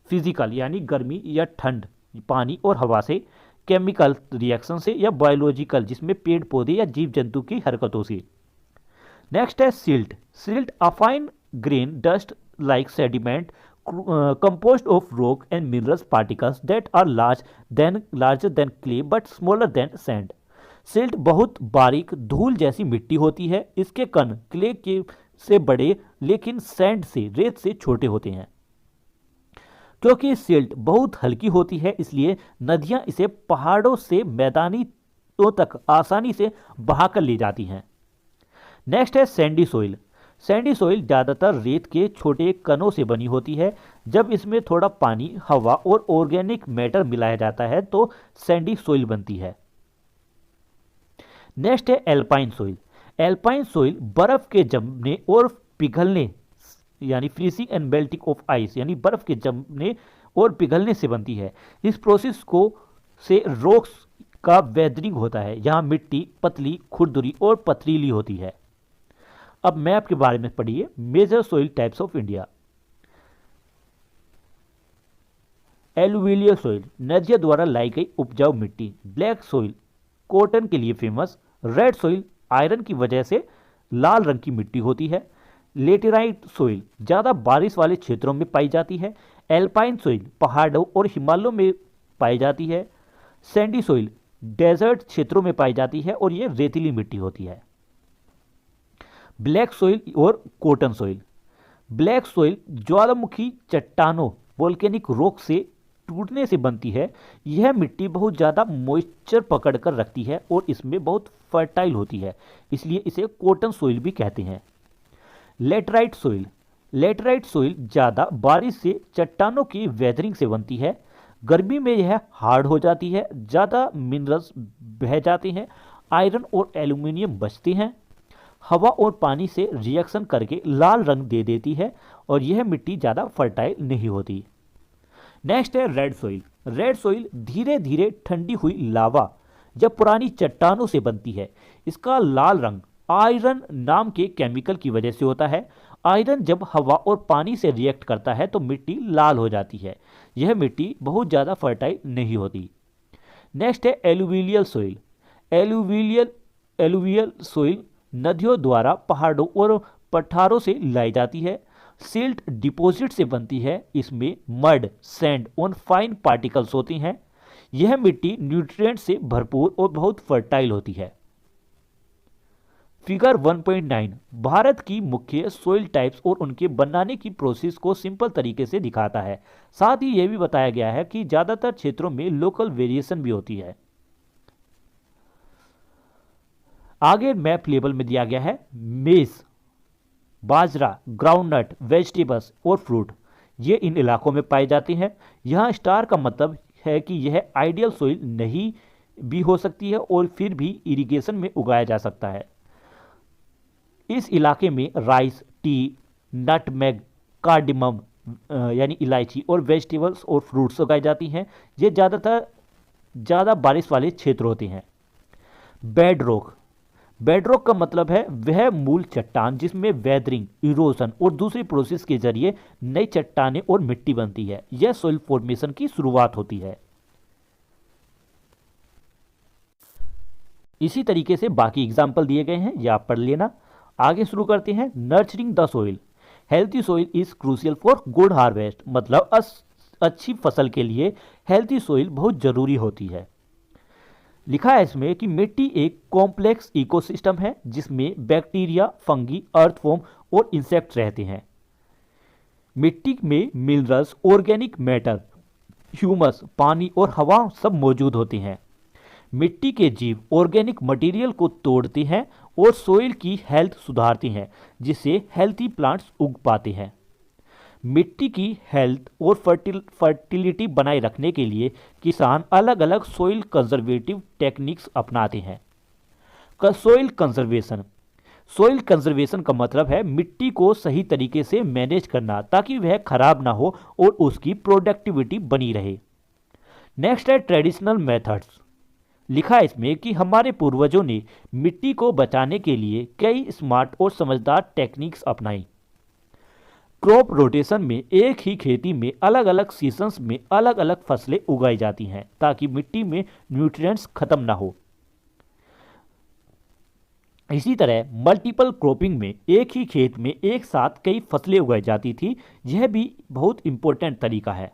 फिजिकल यानी गर्मी या ठंड, पानी और हवा से; केमिकल रिएक्शन से; या बायोलॉजिकल जिसमें पेड़ पौधे या जीव जंतु की हरकतों से। नेक्स्ट है silt. Silt a fine grain dust like sediment composed of rock and minerals particles that are larger than clay but smaller than sand। Silt बहुत बारीक धूल जैसी मिट्टी होती है। इसके कण क्ले के से बड़े लेकिन सैंड से, रेत से छोटे होते हैं। क्योंकि सिल्ट बहुत हल्की होती है इसलिए नदियां इसे पहाड़ों से मैदानों तक आसानी से बहाकर ले जाती हैं। नेक्स्ट है सैंडी सोइल। सैंडी सोइल ज़्यादातर रेत के छोटे कणों से बनी होती है। जब इसमें थोड़ा पानी, हवा और ऑर्गेनिक मैटर मिलाया जाता है तो सैंडी सोइल बनती है। नेक्स्ट है एल्पाइन सोइल। एल्पाइन सोइल बर्फ के जमने और पिघलने यानी freezing and melting of ice यानी बर्फ के जमने और पिघलने से बनती है। इस प्रोसेस को से रॉक्स का वेदरिंग होता है। यहाँ मिट्टी पतली, खुरदुरी और पथरीली होती है। अब मैप के बारे में पढ़िए। Major soil types of India. Alluvial soil नदियों द्वारा लाई गई उपजाऊ मिट्टी। ब्लैक सोइल कॉटन के लिए फेमस। रेड सोइल आयरन की वजह से लाल रंग की मिट्टी होती है। लेटेराइट सोइल ज़्यादा बारिश वाले क्षेत्रों में पाई जाती है। एल्पाइन सोइल पहाड़ों और हिमालयों में पाई जाती है। सैंडी सोइल डेजर्ट क्षेत्रों में पाई जाती है और ये रेतीली मिट्टी होती है। ब्लैक सोइल और कॉटन सोइल। ब्लैक सोइल ज्वालामुखी चट्टानों वोल्केनिक रॉक से टूटने से बनती है। यह मिट्टी बहुत ज़्यादा मॉइस्चर पकड़ कर रखती है और इसमें बहुत फर्टाइल होती है, इसलिए इसे कॉटन सोइल भी कहते हैं। Laterite soil. लेटराइट सोइल ज़्यादा बारिश से चट्टानों की वेदरिंग से बनती है। गर्मी में यह हार्ड हो जाती है, ज़्यादा मिनरल्स बह जाते हैं, आयरन और एल्यूमिनियम बचते हैं, हवा और पानी से रिएक्शन करके लाल रंग दे देती है और यह मिट्टी ज़्यादा फर्टाइल नहीं होती। नेक्स्ट है रेड सोइल। रेड सोइल धीरे धीरे ठंडी हुई लावा या पुरानी चट्टानों से बनती है। इसका लाल रंग आयरन नाम के केमिकल की वजह से होता है। आयरन जब हवा और पानी से रिएक्ट करता है तो मिट्टी लाल हो जाती है। यह मिट्टी बहुत ज़्यादा फर्टाइल नहीं होती। नेक्स्ट है एलुवियल सोइल। एलुवियल सोइल नदियों द्वारा पहाड़ों और पठारों से लाई जाती है। सिल्ट डिपॉजिट से बनती है। इसमें मड, सैंड और फाइन पार्टिकल्स होती हैं। यह मिट्टी न्यूट्रिएंट से भरपूर और बहुत फर्टाइल होती है। फिगर 1.9 भारत की मुख्य सोइल टाइप्स और उनके बनाने की प्रोसेस को सिंपल तरीके से दिखाता है। साथ ही यह भी बताया गया है कि ज़्यादातर क्षेत्रों में लोकल वेरिएशन भी होती है। आगे मैप लेवल में दिया गया है मेज, बाजरा, ग्राउंडनट, वेजिटेबल्स और फ्रूट। ये इन इलाकों में पाए जाते हैं। यहाँ स्टार का मतलब है कि यह आइडियल सोइल नहीं भी हो सकती है और फिर भी इरिगेशन में उगाया जा सकता है। इस इलाके में राइस, टी, नटमेग, कार्डिमम यानी इलायची और वेजिटेबल्स और फ्रूट्स उगाई जाती हैं। ये ज़्यादातर ज़्यादा बारिश वाले क्षेत्र होते हैं। बेडरॉक। बेडरॉक का मतलब है वह मूल चट्टान जिसमें वेदरिंग, इरोजन और दूसरी प्रोसेस के जरिए नई चट्टानें और मिट्टी बनती है। यह सोइल फॉर्मेशन की शुरुआत होती है। इसी तरीके से बाकी एग्जाम्पल दिए गए हैं, ये आप पढ़ लेना। आगे शुरू करते हैं। Nurturing the soil. Healthy soil is crucial for good harvest. मतलब अच्छी फसल के लिए हेल्थी सोइल बहुत जरूरी होती है। लिखा है इसमें कि मिट्टी एक कॉम्प्लेक्स इकोसिस्टम है जिसमें बैक्टीरिया, फंगी, अर्थवॉर्म और इंसेक्ट रहते हैं। मिट्टी में मिनरल्स, ऑर्गेनिक मैटर, ह्यूमस, पानी और हवा सब मौजूद होते हैं। मिट्टी के जीव ऑर्गेनिक मटेरियल को तोड़ते हैं और सोइल की हेल्थ सुधारते हैं, जिससे हेल्थी प्लांट्स उग पाते हैं। मिट्टी की हेल्थ और फर्टिलिटी बनाए रखने के लिए किसान अलग अलग सोइल कंजर्वेटिव टेक्निक्स अपनाते हैं। सोइल कंजर्वेशन का मतलब है मिट्टी को सही तरीके से मैनेज करना ताकि वह खराब ना हो और उसकी प्रोडक्टिविटी बनी रहे। नेक्स्ट है ट्रेडिशनल मेथड्स। लिखा है इसमें कि हमारे पूर्वजों ने मिट्टी को बचाने के लिए कई स्मार्ट और समझदार टेक्निक्स अपनाई। क्रॉप रोटेशन में एक ही खेती में अलग अलग सीजन्स में अलग अलग फसलें उगाई जाती हैं ताकि मिट्टी में न्यूट्रिएंट्स खत्म ना हो। इसी तरह मल्टीपल क्रॉपिंग में एक ही खेत में एक साथ कई फसलें उगाई जाती थी। यह भी बहुत इंपॉर्टेंट तरीका है।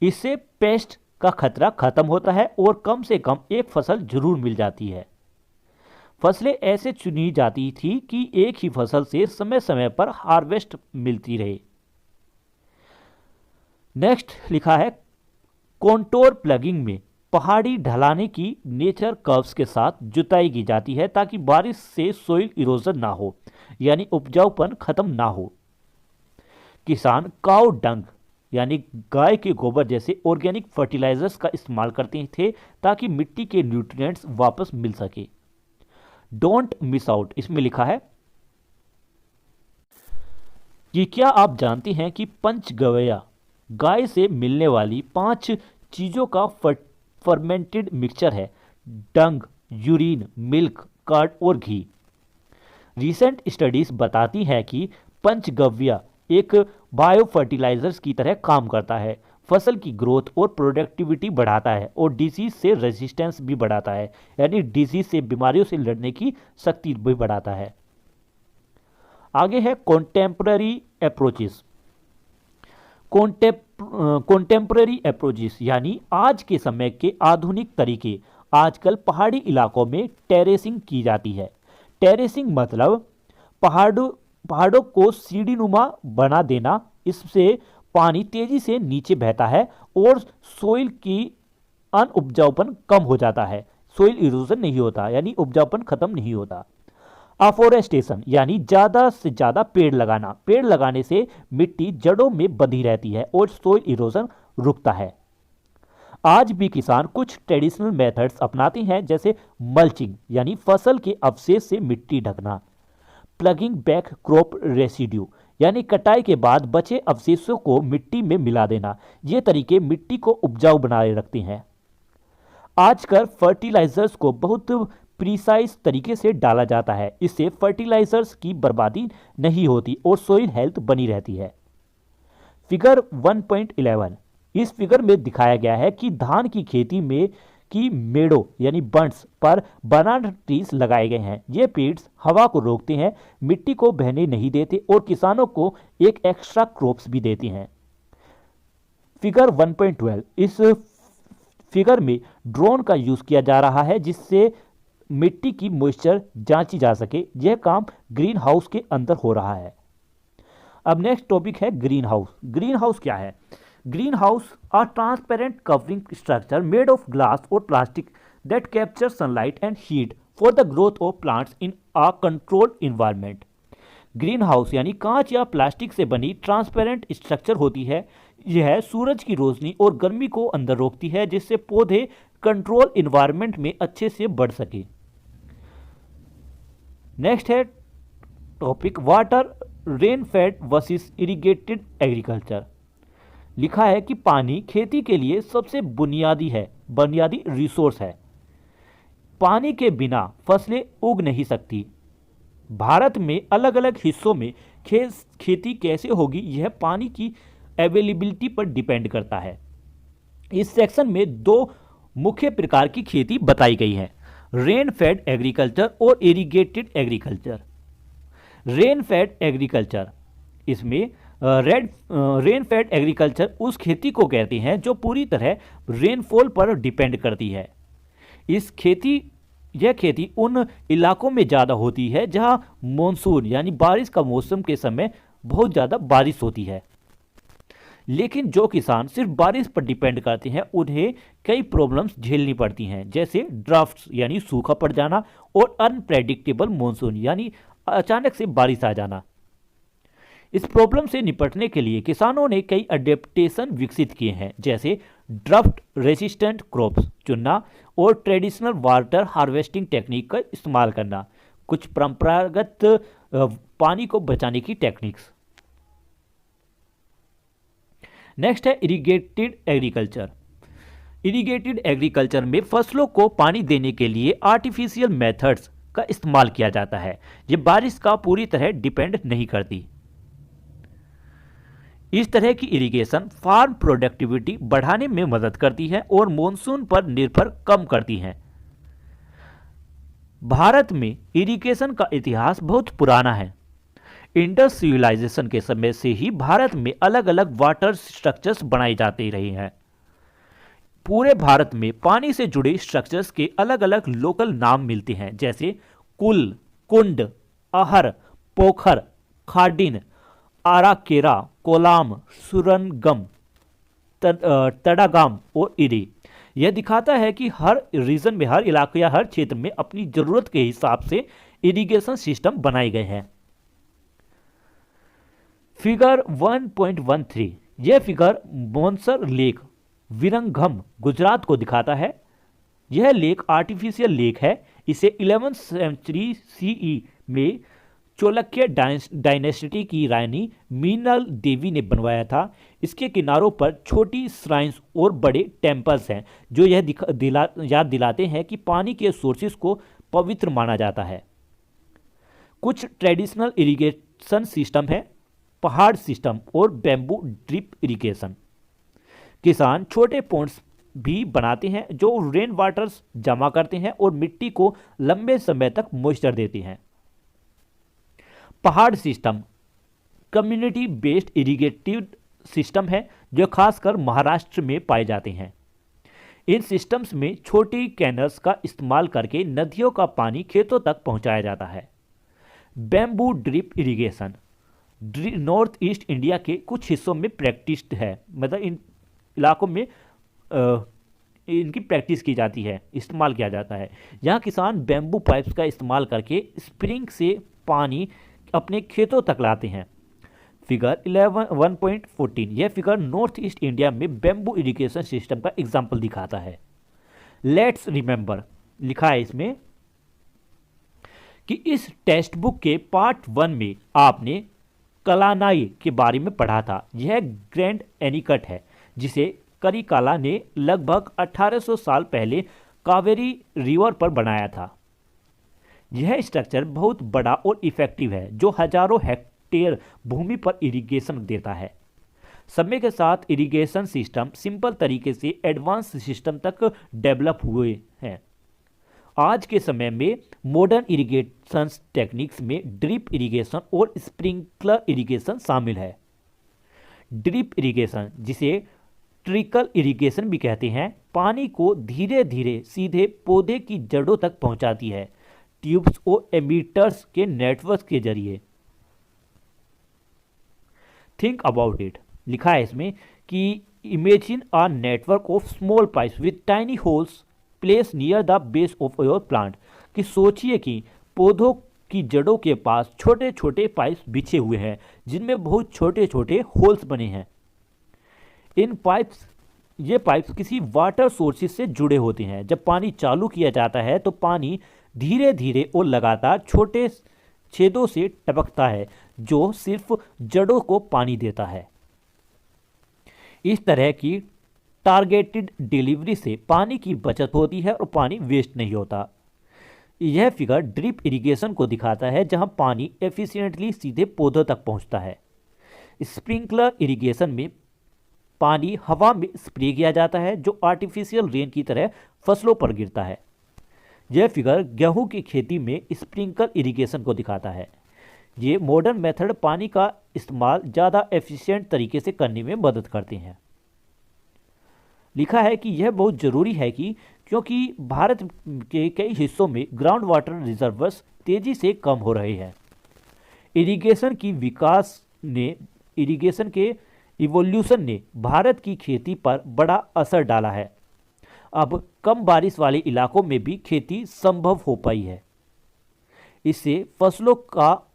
इससे पेस्ट का खतरा खत्म होता है और कम से कम एक फसल जरूर मिल जाती है। फसलें ऐसे चुनी जाती थी कि एक ही फसल से समय समय पर हार्वेस्ट मिलती रहे। नेक्स्ट लिखा है कॉन्टोर प्लगिंग में पहाड़ी ढलाने की नेचर कर्व्स के साथ जुताई की जाती है ताकि बारिश से सोइल इरोजन ना हो, यानी उपजाऊपन खत्म ना हो। किसान काउ डंग यानी गाय के गोबर जैसे ऑर्गेनिक फर्टिलाइजर्स का इस्तेमाल करते थे ताकि मिट्टी के न्यूट्रिएंट्स वापस मिल सके। डोंट मिस आउट इसमें लिखा है कि क्या आप जानते हैं कि पंचगव्य गाय से मिलने वाली 5 चीजों का फर्मेंटेड मिक्सचर है। डंग, यूरिन, मिल्क, कर्ड और घी। रिसेंट स्टडीज बताती हैं कि पंचगव्य एक बायो फर्टिलाइजर्स की तरह काम करता है, फसल की ग्रोथ और प्रोडक्टिविटी बढ़ाता है और डिजीज से रेजिस्टेंस भी बढ़ाता है, यानी डिजीज से बीमारियों से लड़ने की शक्ति भी बढ़ाता है। आगे है कॉन्टेम्पररी अप्रोचेस। कॉन्टेम्पररी अप्रोचेस यानी आज के समय के आधुनिक तरीके। आजकल पहाड़ी इलाकों में टेरेसिंग की जाती है। टेरेसिंग मतलब पहाड़ों को सीढ़ीनुमा बना देना। इससे पानी तेजी से नीचे बहता है और सोइल की अनउपजाऊपन कम हो जाता है। सोइल इरोजन नहीं होता, यानी उपजाऊपन खत्म नहीं होता। अफोरेस्टेशन यानी ज्यादा से ज्यादा पेड़ लगाना। पेड़ लगाने से मिट्टी जड़ों में बंधी रहती है और सोइल इरोजन रुकता है। आज भी किसान कुछ ट्रेडिशनल मेथड्स अपनाते हैं, जैसे मल्चिंग यानी फसल के अवशेष से मिट्टी ढकना, प्लगिंग बैक क्रॉप रेसिड्यू यानी कटाई के बाद बचे अवशेषों को मिट्टी में मिला देना। ये तरीके मिट्टी को उपजाऊ बनाए रखते हैं। आजकल फर्टिलाइजर्स को बहुत प्रिसाइज तरीके से डाला जाता है। इससे फर्टिलाइजर्स की बर्बादी नहीं होती और सोइल हेल्थ बनी रहती है। फिगर 1.11 इस फिगर में दिखाया गया है कि धान की खेती में की मेड़ों यानी बंड्स पर बनाना ट्रीज लगाए गए हैं। ये पेड्स हवा को रोकते हैं, मिट्टी को बहने नहीं देते और किसानों को एक एक्स्ट्रा क्रॉप्स भी देते हैं। फिगर 1.12 इस फिगर में ड्रोन का यूज किया जा रहा है, जिससे मिट्टी की मॉइस्चर जांची जा सके। यह काम ग्रीन हाउस के अंदर हो रहा है। अब नेक्स्ट टॉपिक है ग्रीन हाउस। ग्रीन हाउस क्या है? Greenhouse are transparent covering structure made of glass और plastic that capture sunlight and heat for the growth of plants in a controlled environment. Green house यानी कांच या plastic से बनी transparent structure होती है। यह सूरज की रोशनी और गर्मी को अंदर रोकती है, जिससे पौधे कंट्रोल इन्वायरमेंट में अच्छे से बढ़ सके। नेक्स्ट है topic water rain fade versus irrigated agriculture. लिखा है कि पानी खेती के लिए सबसे बुनियादी रिसोर्स है। पानी के बिना फसलें उग नहीं सकती। भारत में अलग अलग हिस्सों में खेती कैसे होगी, यह पानी की अवेलेबिलिटी पर डिपेंड करता है। इस सेक्शन में 2 मुख्य प्रकार की खेती बताई गई है, रेन फेड एग्रीकल्चर और irrigated agriculture. Rain fade agriculture, इसमें रेन फेड एग्रीकल्चर उस खेती को कहते हैं जो पूरी तरह रेनफॉल पर डिपेंड करती है। यह खेती उन इलाकों में ज़्यादा होती है जहां मॉनसून यानी बारिश का मौसम के समय बहुत ज़्यादा बारिश होती है। लेकिन जो किसान सिर्फ बारिश पर डिपेंड करते हैं उन्हें कई प्रॉब्लम्स झेलनी पड़ती हैं, जैसे ड्राफ्ट्स यानी सूखा पड़ जाना और अनप्रेडिक्टेबल मॉनसून यानी अचानक से बारिश आ जाना। इस प्रॉब्लम से निपटने के लिए किसानों ने कई अडेप्टेशन विकसित किए हैं, जैसे ड्राफ्ट रेजिस्टेंट क्रॉप्स चुनना और ट्रेडिशनल वाटर हार्वेस्टिंग टेक्निक का इस्तेमाल करना, कुछ परंपरागत पानी को बचाने की टेक्निक्स। नेक्स्ट है इरिगेटेड एग्रीकल्चर। इरिगेटेड एग्रीकल्चर में फसलों को पानी देने के लिए आर्टिफिशियल मेथड्स का इस्तेमाल किया जाता है। ये बारिश का पूरी तरह डिपेंड नहीं करती। इस तरह की इरिगेशन फार्म प्रोडक्टिविटी बढ़ाने में मदद करती है और मॉनसून पर निर्भर कम करती है। भारत में इरिगेशन का इतिहास बहुत पुराना है। इंडस सिविलाइजेशन के समय से ही भारत में अलग अलग वाटर स्ट्रक्चर्स बनाए जाते रहे हैं। पूरे भारत में पानी से जुड़े स्ट्रक्चर्स के अलग अलग लोकल नाम मिलते हैं, जैसे कुल, कुंड, आहर, पोखर, खाडिन, आराकेरा, कोलाम, सुरनगम, तड़ागाम और इरी। यह दिखाता है कि हर रीजन में, हर इलाके या हर क्षेत्र में अपनी जरूरत के हिसाब से इरिगेशन सिस्टम बनाए गए हैं। फिगर 1.13 यह फिगर मोन्सर लेक विरंगम गुजरात को दिखाता है। यह लेक आर्टिफिशियल लेक है। इसे 11वीं सेंचुरी सीई में चोलक्य डायनेस्टी की रानी मीनल देवी ने बनवाया था। इसके किनारों पर छोटी श्राइन्स और बड़े टेम्पल्स हैं जो यह याद दिलाते हैं कि पानी के सोर्सेस को पवित्र माना जाता है। कुछ ट्रेडिशनल इरिगेशन सिस्टम है, पहाड़ सिस्टम और बैम्बू ड्रिप इरिगेशन। किसान छोटे पॉन्ड्स भी बनाते हैं जो रेन वाटर्स जमा करते हैं और मिट्टी को लंबे समय तक मॉइस्चर देते हैं। पहाड़ सिस्टम कम्युनिटी बेस्ड इरिगेटिव सिस्टम है जो खासकर महाराष्ट्र में पाए जाते हैं। इन सिस्टम्स में छोटी कैनल्स का इस्तेमाल करके नदियों का पानी खेतों तक पहुंचाया जाता है। Bamboo drip irrigation north east India के कुछ हिस्सों में प्रैक्टिस्ड है, मतलब इन इलाकों में इनकी प्रैक्टिस की जाती है, इस्तेमाल किया जाता है। यहाँ किसान बैम्बू पाइप्स का इस्तेमाल करके स्प्रिंग से पानी अपने खेतों तक लाते हैं। फिगर 1.14 यह फिगर नॉर्थ ईस्ट इंडिया में बैम्बू इरिगेशन सिस्टम का एग्जाम्पल दिखाता है। लेट्स रिमेंबर लिखा है इसमें कि इस टेक्स्ट बुक के पार्ट 1 में आपने कलानाई के बारे में पढ़ा था। यह ग्रैंड एनीकट है जिसे करिकाला ने लगभग 1800 साल पहले कावेरी रिवर पर बनाया था। यह स्ट्रक्चर बहुत बड़ा और इफेक्टिव है जो हजारों हेक्टेयर भूमि पर इरिगेशन देता है। समय के साथ इरिगेशन सिस्टम सिंपल तरीके से एडवांस सिस्टम तक डेवलप हुए हैं। आज के समय में मॉडर्न इरिगेशन टेक्निक्स में ड्रिप इरिगेशन और स्प्रिंकलर इरिगेशन शामिल है। ड्रिप इरिगेशन, जिसे ट्रिकल इरिगेशन भी कहते हैं, पानी को धीरे धीरे सीधे पौधे की जड़ों तक पहुंचाती है ट्यूब्स और एमीटर्स के नेटवर्क के जरिए। थिंक अबाउट इट लिखा है इसमें कि imagine a network of small pipes with tiny holes place near the base of your plant. कि सोचिए कि पौधों की जड़ों के पास छोटे छोटे पाइप्स बिछे हुए हैं जिनमें बहुत छोटे छोटे होल्स बने हैं। ये पाइप्स किसी वाटर सोर्सेज से जुड़े होते हैं। जब पानी चालू किया जाता है तो पानी धीरे धीरे और लगातार छोटे छेदों से टपकता है जो सिर्फ जड़ों को पानी देता है। इस तरह की टारगेटेड डिलीवरी से पानी की बचत होती है और पानी वेस्ट नहीं होता। यह फिगर ड्रिप इरिगेशन को दिखाता है जहां पानी एफिशिएंटली सीधे पौधों तक पहुंचता है। स्प्रिंकलर इरिगेशन में पानी हवा में स्प्रे किया जाता है जो आर्टिफिशियल रेन की तरह फसलों पर गिरता है। यह फिगर गेहूं की खेती में स्प्रिंकलर इरिगेशन को दिखाता है। ये मॉडर्न मेथड पानी का इस्तेमाल ज़्यादा एफिशिएंट तरीके से करने में मदद करते हैं। लिखा है कि यह बहुत ज़रूरी है क्योंकि भारत के कई हिस्सों में ग्राउंड वाटर रिजर्वर्स तेज़ी से कम हो रहे हैं। इरिगेशन की विकास ने इरिगेशन के इवोल्यूशन ने भारत की खेती पर बड़ा असर डाला है। अब कम बारिश वाले इलाकों में भी खेती संभव हो पाई है। इससे फसलों का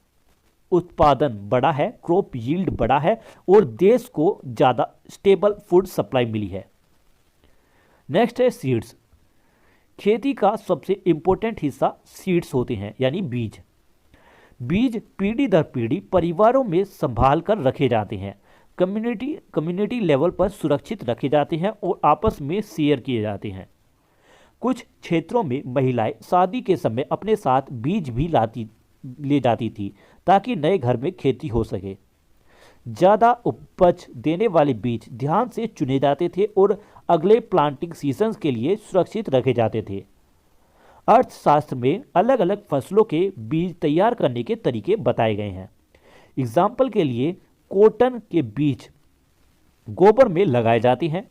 उत्पादन बढ़ा है, क्रॉप यील्ड बढ़ा है और देश को ज़्यादा स्टेबल फूड सप्लाई मिली है। नेक्स्ट है सीड्स। खेती का सबसे इंपॉर्टेंट हिस्सा सीड्स होते हैं, यानी बीज। बीज पीढ़ी दर पीढ़ी परिवारों में संभाल कर रखे जाते हैं, कम्युनिटी लेवल पर सुरक्षित रखे जाते हैं और आपस में शेयर किए जाते हैं। कुछ क्षेत्रों में महिलाएं शादी के समय अपने साथ बीज भी ले जाती थी ताकि नए घर में खेती हो सके। ज़्यादा उपज देने वाले बीज ध्यान से चुने जाते थे और अगले प्लांटिंग सीजन्स के लिए सुरक्षित रखे जाते थे। अर्थशास्त्र में अलग अलग फसलों के बीज तैयार करने के तरीके बताए गए हैं। एग्जाम्पल के लिए कॉटन के बीज गोबर में लगाए जाते हैं।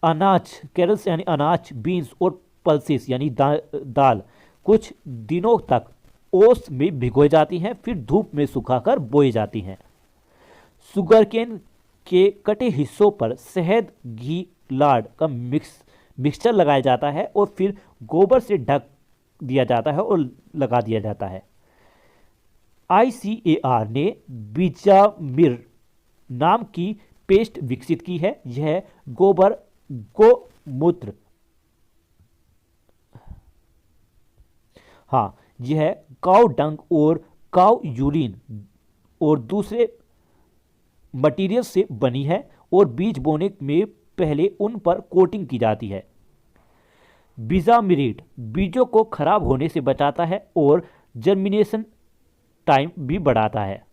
अनाज, कैरल्स यानी अनाज, बीन्स और पल्सेस यानी दाल कुछ दिनों तक ओस में भिगोई जाती हैं, फिर धूप में सुखाकर बोई जाती हैं। शुगरकेन के कटे हिस्सों पर शहद, घी, लाड का मिक्सचर लगाया जाता है और फिर गोबर से ढक दिया जाता है और लगा दिया जाता है। ICAR ने बीजामिर नाम की पेस्ट विकसित की है। यह गौमूत्र यह काउ डंग और काउ यूरिन और दूसरे मटेरियल से बनी है और बीज बोने में पहले उन पर कोटिंग की जाती है। बीजामिरेट बीजों को खराब होने से बचाता है और जर्मिनेशन टाइम भी बढ़ाता है।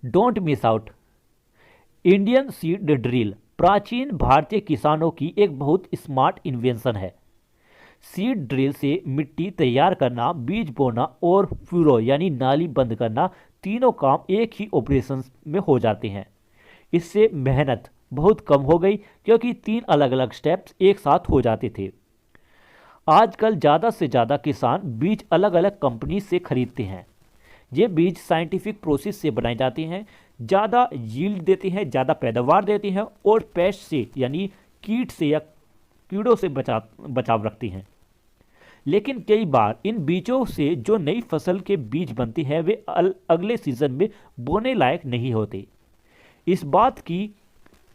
Don't miss out. Indian seed drill प्राचीन भारतीय किसानों की एक बहुत स्मार्ट इन्वेंशन है। सीड ड्रिल से मिट्टी तैयार करना, बीज बोना और फुरो यानी नाली बंद करना, तीनों काम एक ही ऑपरेशन में हो जाते हैं। इससे मेहनत बहुत कम हो गई क्योंकि 3 अलग अलग स्टेप्स एक साथ हो जाते थे। आजकल ज़्यादा से ज़्यादा किसान बीज अलग अलग कंपनी से खरीदते हैं। ये बीज साइंटिफिक प्रोसेस से बनाए जाते हैं, ज़्यादा यील्ड देते हैं, ज़्यादा पैदावार देते हैं और पेस्ट से यानी कीट से या कीड़ों से बचाव रखते हैं। लेकिन कई बार इन बीजों से जो नई फसल के बीज बनते हैं वे अगले सीजन में बोने लायक नहीं होते। इस बात की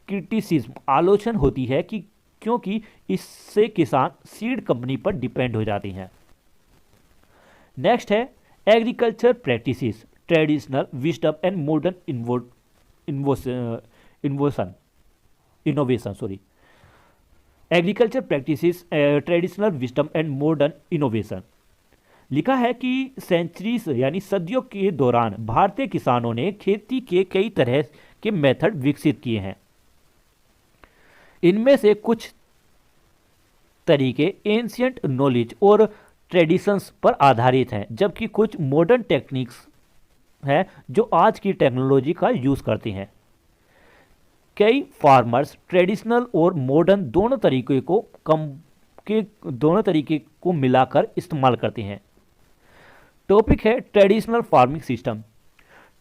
क्रिटिसिज्म आलोचना होती है कि क्योंकि इससे किसान सीड कंपनी पर डिपेंड हो जाते हैं। नेक्स्ट है agriculture practices, traditional wisdom and modern innovation. Agriculture practices, traditional wisdom and modern innovation. लिखा है कि सेंचुरीज यानी सदियों के दौरान भारतीय किसानों ने खेती के कई तरह के मेथड विकसित किए हैं। इनमें से कुछ तरीके एंशियंट नॉलेज और ट्रेडिशंस पर आधारित हैं, जबकि कुछ मॉडर्न टेक्निक्स हैं जो आज की टेक्नोलॉजी का यूज़ करते हैं। कई फार्मर्स ट्रेडिशनल और मॉडर्न दोनों तरीके को मिलाकर इस्तेमाल करते हैं। टॉपिक है traditional farming system.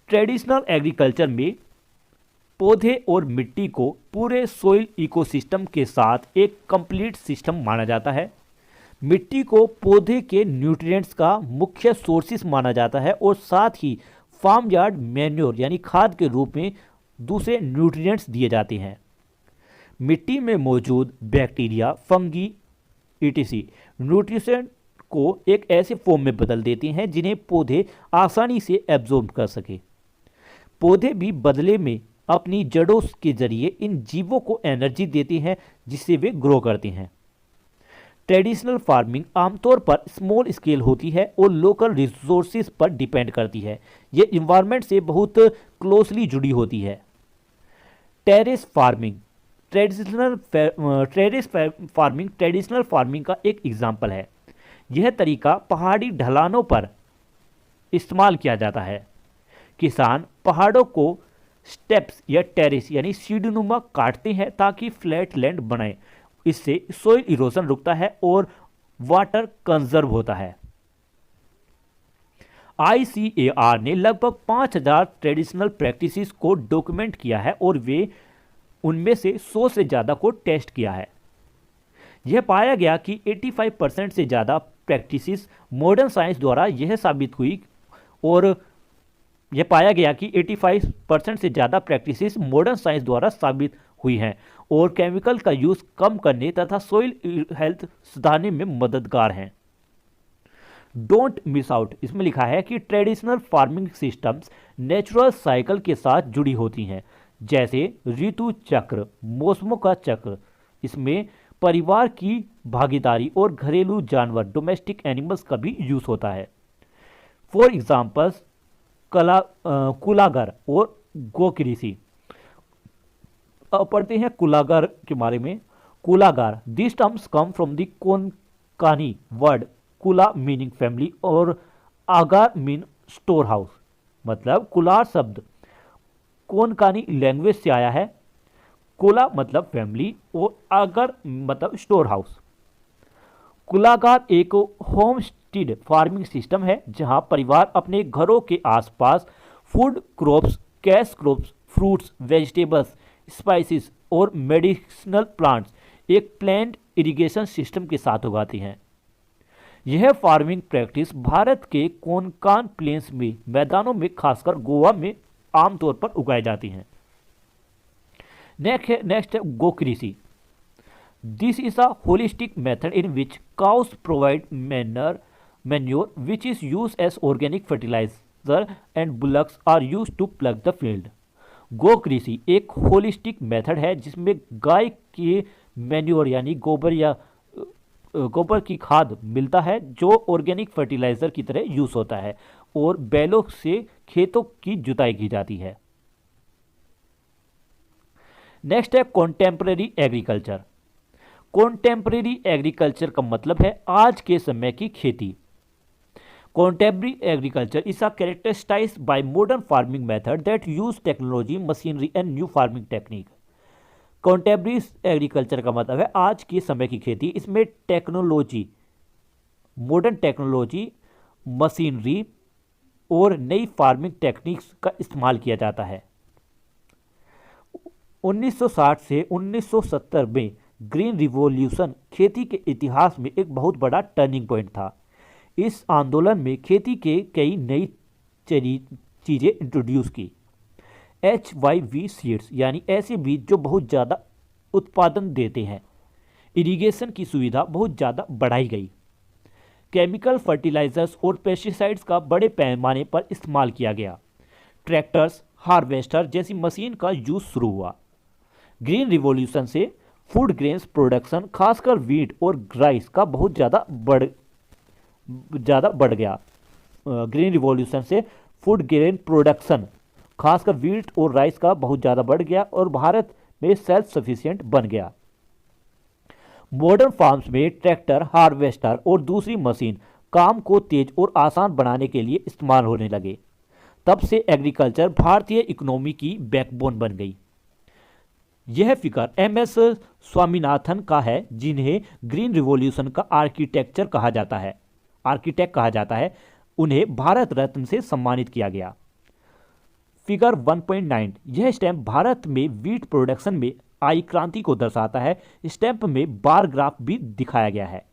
Traditional agriculture में पौधे और मिट्टी को पूरे सोइल इकोसिस्टम के साथ एक कंप्लीट सिस्टम माना जाता है। मिट्टी को पौधे के न्यूट्रिएंट्स का मुख्य सोर्सेस माना जाता है और साथ ही फार्म यार्ड मैन्योर यानी खाद के रूप में दूसरे न्यूट्रिएंट्स दिए जाते हैं। मिट्टी में मौजूद बैक्टीरिया, फंगी etc न्यूट्रिशन को एक ऐसे फॉर्म में बदल देते हैं जिन्हें पौधे आसानी से एब्जॉर्ब कर सके। पौधे भी बदले में अपनी जड़ों के जरिए इन जीवों को एनर्जी देते हैं जिससे वे ग्रो करते हैं। ट्रेडिशनल फार्मिंग आमतौर पर स्मॉल स्केल होती है और लोकल रिसोर्सेज पर डिपेंड करती है। ये इन्वायरमेंट से बहुत क्लोजली जुड़ी होती है। टेरेस फार्मिंग ट्रेडिशनल फार्मिंग का एक एग्जाम्पल है। यह तरीका पहाड़ी ढलानों पर इस्तेमाल किया जाता है। किसान पहाड़ों को स्टेप्स या टेरेस यानी सीढ़ीनुमा काटते हैं ताकि फ्लैट लैंड बने। इससे सोइल इरोजन रुकता है और वाटर कंजर्व होता है। ICAR ने लगभग 5000 ट्रेडिशनल प्रैक्टिसेस को डॉक्यूमेंट किया है और वे उनमें से 100 से ज़्यादा को टेस्ट किया है। यह पाया गया कि 85% से ज़्यादा प्रैक्टिसेस मॉडर्न साइंस द्वारा यह साबित हुई और यह पाया गया कि 85% से ज़्यादा प्रैक्टिसेस मॉडर्न साइंस द्वारा साबित हुई हैं और केमिकल का यूज़ कम करने तथा सोइल हेल्थ सुधारने में मददगार हैं। डोंट मिस आउट, इसमें लिखा है कि traditional farming systems natural cycle के साथ जुड़ी होती हैं, जैसे ऋतु चक्र, मौसमों का चक्र। इसमें परिवार की भागीदारी और घरेलू जानवर डोमेस्टिक एनिमल्स का भी यूज होता है। फॉर एग्जाम्पल्स कुलागर और गोकृषि। अब पढ़ते हैं कुलागर के बारे में। Kulagar, this terms come from the Konkani word kula meaning family और आगार मीन स्टोर हाउस। मतलब कुलार शब्द कोंकणी लैंग्वेज से आया है। कुला मतलब फैमिली और आगर मतलब स्टोर हाउस। कुलागार एक होम स्टीड फार्मिंग सिस्टम है जहां परिवार अपने घरों के आसपास food crops, cash crops, fruits, vegetables, spices और मेडिसिनल प्लांट्स एक प्लांट इरिगेशन सिस्टम के साथ उगाती हैं। यह फार्मिंग प्रैक्टिस भारत के कोंकण प्लेन्स में मैदानों में खासकर गोवा में आमतौर पर उगाई जाती हैं। नेक्स्ट है Gokrishi. This is a holistic method in which cows provide manure which is used as organic fertilizer and bullocks are used to plug the field। गो कृषि एक होलिस्टिक मेथड है जिसमें गाय के मैन्योर यानी गोबर या गोबर की खाद मिलता है जो ऑर्गेनिक फर्टिलाइजर की तरह यूज होता है और बैलों से खेतों की जुताई की जाती है। नेक्स्ट है कॉन्टेम्परेरी एग्रीकल्चर। कॉन्टेम्परेरी एग्रीकल्चर का मतलब है आज के समय की खेती। Contemporary agriculture is characterized by modern farming method that use technology, machinery and new farming technique. Contemporary agriculture का मतलब है आज के समय की खेती। इसमें टेक्नोलॉजी, मॉडर्न टेक्नोलॉजी, मशीनरी और नई फार्मिंग टेक्निक्स का इस्तेमाल किया जाता है। 1960 से 1970 में ग्रीन रिवॉल्यूशन खेती के इतिहास में एक बहुत बड़ा टर्निंग पॉइंट था। इस आंदोलन में खेती के कई नई चीज़ें इंट्रोड्यूस की। HYV सीड्स यानी ऐसे बीज जो बहुत ज़्यादा उत्पादन देते हैं। इरिगेशन की सुविधा बहुत ज़्यादा बढ़ाई गई। केमिकल फर्टिलाइजर्स और पेस्टिसाइड्स का बड़े पैमाने पर इस्तेमाल किया गया। ट्रैक्टर्स, हार्वेस्टर जैसी मशीन का यूज शुरू हुआ। ग्रीन रिवॉल्यूशन से फूड ग्रेन्स प्रोडक्शन खासकर वीट और राइस का बहुत ज़्यादा बढ़ गया। ग्रीन रिवॉल्यूशन से फूड ग्रेन प्रोडक्शन खासकर वीट और राइस का बहुत ज़्यादा बढ़ गया और भारत में सेल्फ सफिशिएंट बन गया। मॉडर्न फार्म्स में ट्रैक्टर, हार्वेस्टर और दूसरी मशीन काम को तेज और आसान बनाने के लिए इस्तेमाल होने लगे। तब से एग्रीकल्चर भारतीय इकोनॉमी की बैकबोन बन गई। यह फिगर MS स्वामीनाथन का है जिन्हें ग्रीन रिवॉल्यूशन का आर्किटेक्ट कहा जाता है। उन्हें भारत रत्न से सम्मानित किया गया। फिगर 1.9 यह स्टैम्प भारत में वीट प्रोडक्शन में आई क्रांति को दर्शाता है। स्टैम्प में बार ग्राफ भी दिखाया गया है।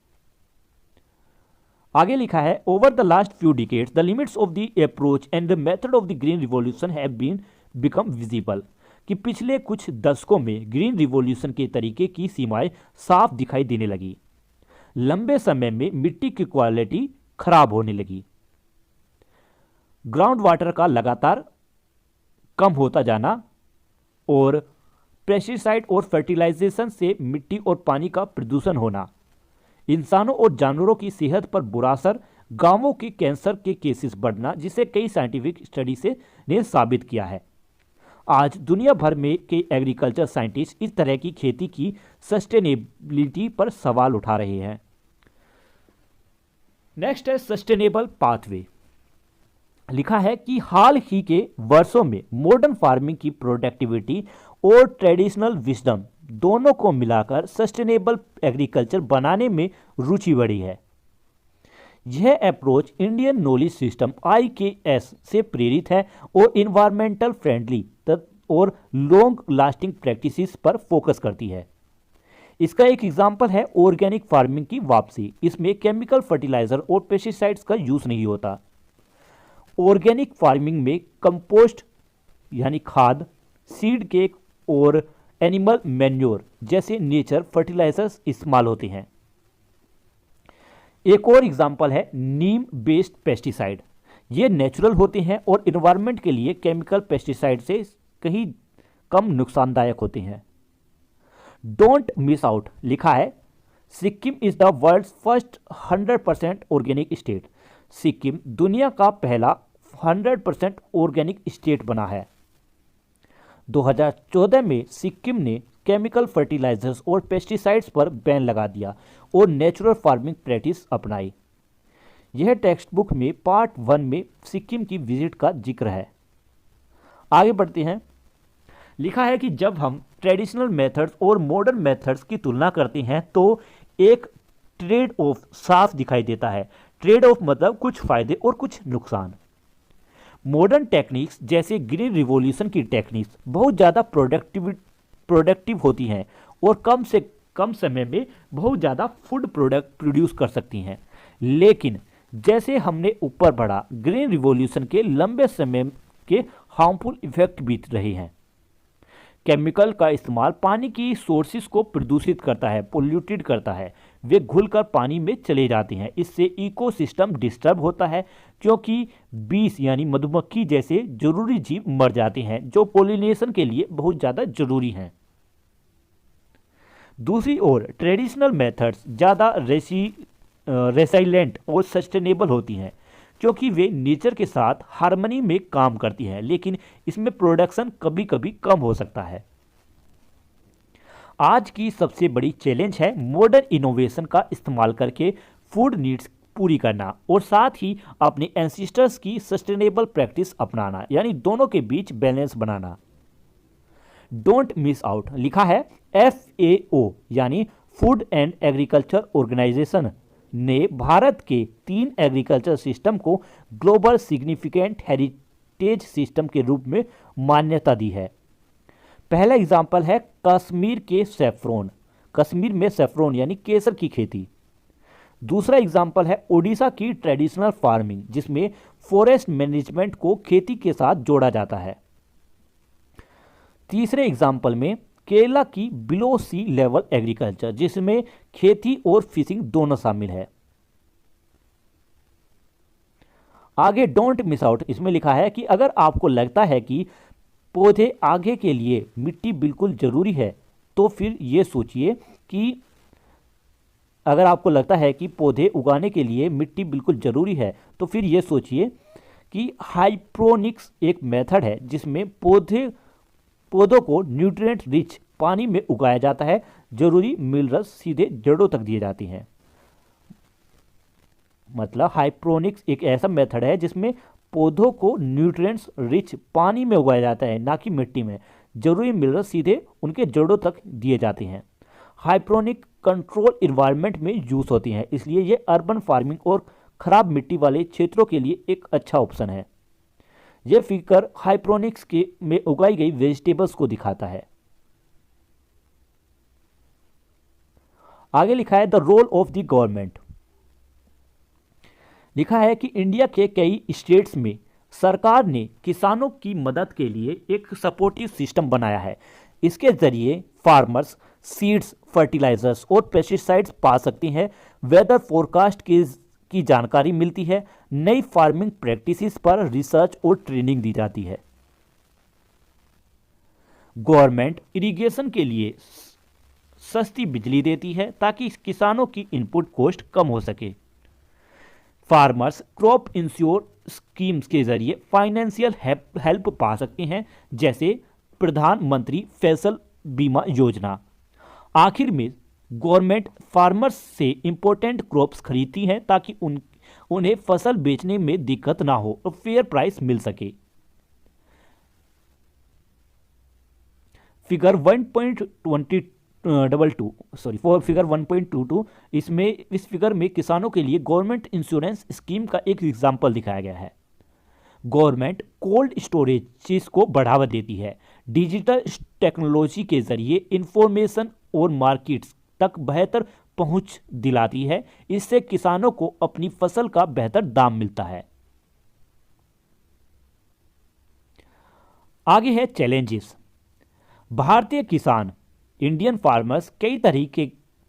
आगे लिखा है over the last few decades the limits of the approach and the method of the green revolution have been become visible. कि पिछले कुछ दशकों में ग्रीन रिवॉल्यूशन के तरीके की सीमाएं साफ दिखाई देने लगी। लंबे समय में मिट्टी की क्वालिटी खराब होने लगी। ग्राउंड वाटर का लगातार कम होता जाना और पेस्टिसाइड और फर्टिलाइजेशन से मिट्टी और पानी का प्रदूषण होना, इंसानों और जानवरों की सेहत पर बुरा असर, गांवों के कैंसर के केसेस बढ़ना, जिसे कई साइंटिफिक स्टडी से ने साबित किया है। आज दुनिया भर में के एग्रीकल्चर साइंटिस्ट इस तरह की खेती की सस्टेनेबिलिटी पर सवाल उठा रहे हैं। नेक्स्ट है सस्टेनेबल पाथवे। लिखा है कि हाल ही के वर्षों में मॉडर्न फार्मिंग की प्रोडक्टिविटी और ट्रेडिशनल विजडम दोनों को मिलाकर सस्टेनेबल एग्रीकल्चर बनाने में रुचि बढ़ी है। यह approach Indian knowledge system IKS से प्रेरित है और इन्वायरमेंटल फ्रेंडली और लॉन्ग लास्टिंग प्रैक्टिसेस पर फोकस करती है। इसका एक एग्जाम्पल है ऑर्गेनिक फार्मिंग की वापसी। इसमें केमिकल फर्टिलाइजर और पेस्टिसाइड्स का यूज नहीं होता। ऑर्गेनिक फार्मिंग में कंपोस्ट यानी खाद, सीड केक और एनिमल मैन्योर जैसे नेचर फर्टिलाइजर्स इस्तेमाल होते हैं। एक और एग्जाम्पल है नीम बेस्ड पेस्टिसाइड। ये नेचुरल होते हैं और इन्वायरमेंट के लिए केमिकल पेस्टिसाइड से कहीं कम नुकसानदायक होते हैं। डोंट मिस आउट लिखा है, Sikkim is the world's first 100% organic state. Sikkim दुनिया का पहला 100% ऑर्गेनिक स्टेट बना है। 2014 में सिक्किम ने केमिकल फर्टिलाइजर्स और पेस्टिसाइड्स पर बैन लगा दिया और नेचुरल फार्मिंग प्रैक्टिस अपनाई। यह टेक्स्ट बुक में पार्ट 1 में सिक्किम की विजिट का जिक्र है। आगे बढ़ते हैं। लिखा है कि जब हम ट्रेडिशनल मेथड्स और मॉडर्न मेथड्स की तुलना करते हैं तो एक ट्रेड ऑफ साफ दिखाई देता है। ट्रेड ऑफ मतलब कुछ फायदे और कुछ नुकसान। मॉडर्न टेक्निक्स जैसे ग्रीन रिवॉल्यूशन की टेक्निक्स बहुत ज़्यादा प्रोडक्टिव होती हैं और कम से कम समय में बहुत ज़्यादा फूड प्रोडक्ट प्रोड्यूस कर सकती हैं। लेकिन जैसे हमने ऊपर बढ़ा, ग्रीन रिवॉल्यूशन के लंबे समय के हार्मफुल इफेक्ट भी रहे हैं। केमिकल का इस्तेमाल पानी की सोर्सेज को प्रदूषित करता है, पोल्यूटेड करता है। वे घुलकर पानी में चले जाते हैं। इससे इकोसिस्टम डिस्टर्ब होता है क्योंकि बीस यानी मधुमक्खी जैसे जरूरी जीव मर जाते हैं जो पोलिनेशन के लिए बहुत ज़्यादा जरूरी हैं। दूसरी ओर ट्रेडिशनल मेथड्स ज़्यादा रेसिलेंट और सस्टेनेबल होती हैं क्योंकि वे नेचर के साथ हार्मनी में काम करती हैं, लेकिन इसमें प्रोडक्शन कभी कभी कम हो सकता है। आज की सबसे बड़ी चैलेंज है मॉडर्न इनोवेशन का इस्तेमाल करके फूड नीड्स पूरी करना और साथ ही अपने एंसेस्टर्स की सस्टेनेबल प्रैक्टिस अपनाना, यानी दोनों के बीच बैलेंस बनाना। डोंट मिस आउट लिखा है, FAO यानी फूड एंड एग्रीकल्चर ऑर्गेनाइजेशन ने भारत के 3 एग्रीकल्चर सिस्टम को ग्लोबल सिग्निफिकेंट हेरिटेज सिस्टम के रूप में मान्यता दी है। पहला एग्जाम्पल है कश्मीर के सेफ्रॉन। कश्मीर में सेफ्रॉन यानी केसर की खेती। दूसरा एग्जाम्पल है ओडिशा की ट्रेडिशनल फार्मिंग जिसमें फॉरेस्ट मैनेजमेंट को खेती के साथ जोड़ा जाता है। तीसरे एग्जाम्पल में केरला की बिलो सी लेवल एग्रीकल्चर जिसमें खेती और फिशिंग दोनों शामिल है। आगे डोंट मिस आउट इसमें लिखा है कि अगर आपको लगता है कि पौधे आगे के लिए मिट्टी बिल्कुल जरूरी है तो फिर यह सोचिए कि अगर आपको लगता है कि पौधे उगाने के लिए मिट्टी बिल्कुल जरूरी है तो फिर यह सोचिए कि हाइड्रोपोनिक्स एक मेथड है जिसमें पौधों को न्यूट्रिएंट रिच पानी में उगाया जाता है। जरूरी मिनरल्स सीधे जड़ों तक दिए जाते हैं। मतलब हाइड्रोपोनिक्स एक ऐसा मेथड है जिसमें पौधों को न्यूट्रिएंट्स रिच पानी में उगाया जाता है, ना कि मिट्टी में। जरूरी मिनरल्स सीधे उनके जड़ों तक दिए जाते हैं। हाइड्रोपोनिक कंट्रोल इन्वायरमेंट में यूज होती हैं, इसलिए ये अर्बन फार्मिंग और खराब मिट्टी वाले क्षेत्रों के लिए एक अच्छा ऑप्शन है। यह फिगर हाइड्रोपोनिक्स के में उगाई गई वेजिटेबल्स को दिखाता है। आगे लिखा है the role of the government. लिखा है कि इंडिया के कई स्टेट्स में सरकार ने किसानों की मदद के लिए एक सपोर्टिव सिस्टम बनाया है। इसके जरिए फार्मर्स सीड्स, फर्टिलाइजर्स और पेस्टिसाइड्स पा सकते हैं। वेदर फोरकास्ट की जानकारी मिलती है। नई फार्मिंग प्रैक्टिसेस पर रिसर्च और ट्रेनिंग दी जाती है। गवर्नमेंट इरिगेशन के लिए सस्ती बिजली देती है ताकि किसानों की इनपुट कॉस्ट कम हो सके। फार्मर्स क्रॉप इंश्योर स्कीम्स के जरिए फाइनेंशियल हेल्प पा सकते हैं, जैसे प्रधानमंत्री फसल बीमा योजना। आखिर में गवर्नमेंट फार्मर्स से इंपोर्टेंट क्रॉप्स खरीदती हैं ताकि उन्हें फसल बेचने में दिक्कत ना हो और फेयर प्राइस मिल सके। Figure double two sorry for figure 1.22, इसमें इस फिगर में किसानों के लिए गवर्नमेंट इंश्योरेंस स्कीम का एक एग्जाम्पल दिखाया गया है। गवर्नमेंट कोल्ड स्टोरेज चीज को बढ़ावा देती है, डिजिटल टेक्नोलॉजी के जरिए इंफॉर्मेशन और मार्केट्स तक बेहतर पहुंच दिलाती है। इससे किसानों को अपनी फसल का बेहतर दाम मिलता है। आगे है चैलेंजेस। भारतीय किसान इंडियन फार्मर्स कई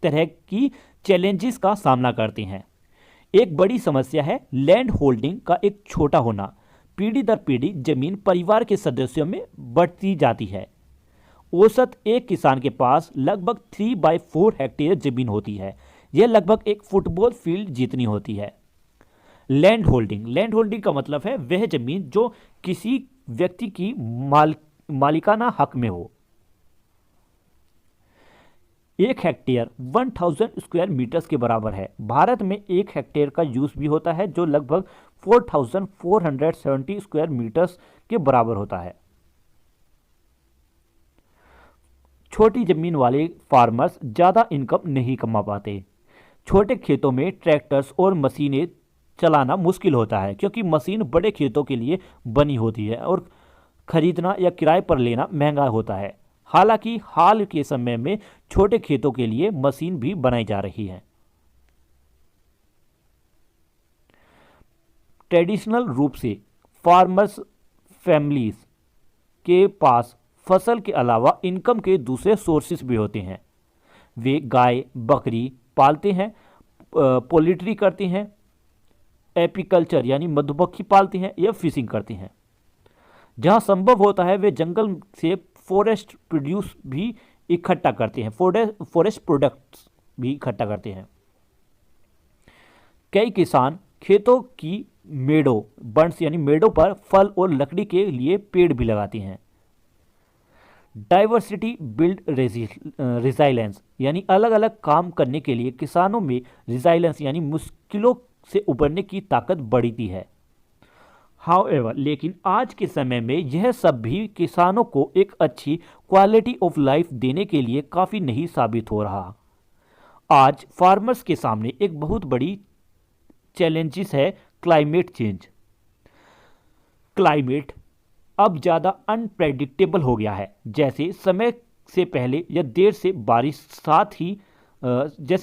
तरह की चैलेंजेस का सामना करते हैं। एक बड़ी समस्या है लैंड होल्डिंग का एक छोटा होना। पीढ़ी दर पीढ़ी जमीन परिवार के सदस्यों में बढ़ती जाती है। औसत एक किसान के पास लगभग 3/4 हेक्टेयर जमीन होती है। यह लगभग एक फुटबॉल फील्ड जितनी होती है। लैंड होल्डिंग का मतलब है वह जमीन जो किसी व्यक्ति की मालिकाना हक में हो। 1 हेक्टेयर 1000 स्क्वायर मीटर्स के बराबर है। भारत में 1 हेक्टेयर का यूज भी होता है जो लगभग 4470 स्क्वायर मीटर्स के बराबर होता है। छोटी जमीन वाले फार्मर्स ज़्यादा इनकम नहीं कमा पाते। छोटे खेतों में ट्रैक्टर्स और मशीनें चलाना मुश्किल होता है क्योंकि मशीन बड़े खेतों के लिए बनी होती है और खरीदना या किराए पर लेना महंगा होता है। हालांकि हाल के समय में छोटे खेतों के लिए मशीन भी बनाई जा रही है। ट्रेडिशनल रूप से फार्मर्स फैमिलीज के पास फसल के अलावा इनकम के दूसरे सोर्सेस भी होते हैं। वे गाय बकरी पालते हैं, पोल्ट्री करते हैं, एपीकल्चर यानी मधुमक्खी पालते हैं या फिशिंग करते हैं। जहां संभव होता है वे जंगल से फॉरेस्ट प्रोड्यूस भी इकट्ठा करते हैं, फॉरेस्ट प्रोडक्ट्स भी इकट्ठा करते हैं। कई किसान खेतों की मेड़ों बंड्स यानी मेड़ों पर फल और लकड़ी के लिए पेड़ भी लगाते हैं। डाइवर्सिटी बिल्ड रिजाइलेंस यानी अलग अलग काम करने के लिए किसानों में रिजाइलेंस यानी मुश्किलों से उबरने की ताकत बढ़ती है। हाउएवर लेकिन आज के समय में यह सब भी किसानों को एक अच्छी क्वालिटी ऑफ लाइफ देने के लिए काफ़ी नहीं साबित हो रहा। आज फार्मर्स के सामने एक बहुत बड़ी चैलेंजेस है क्लाइमेट चेंज। क्लाइमेट अब ज़्यादा अनप्रेडिक्टेबल हो गया है। जैसे समय से पहले या देर से बारिश देर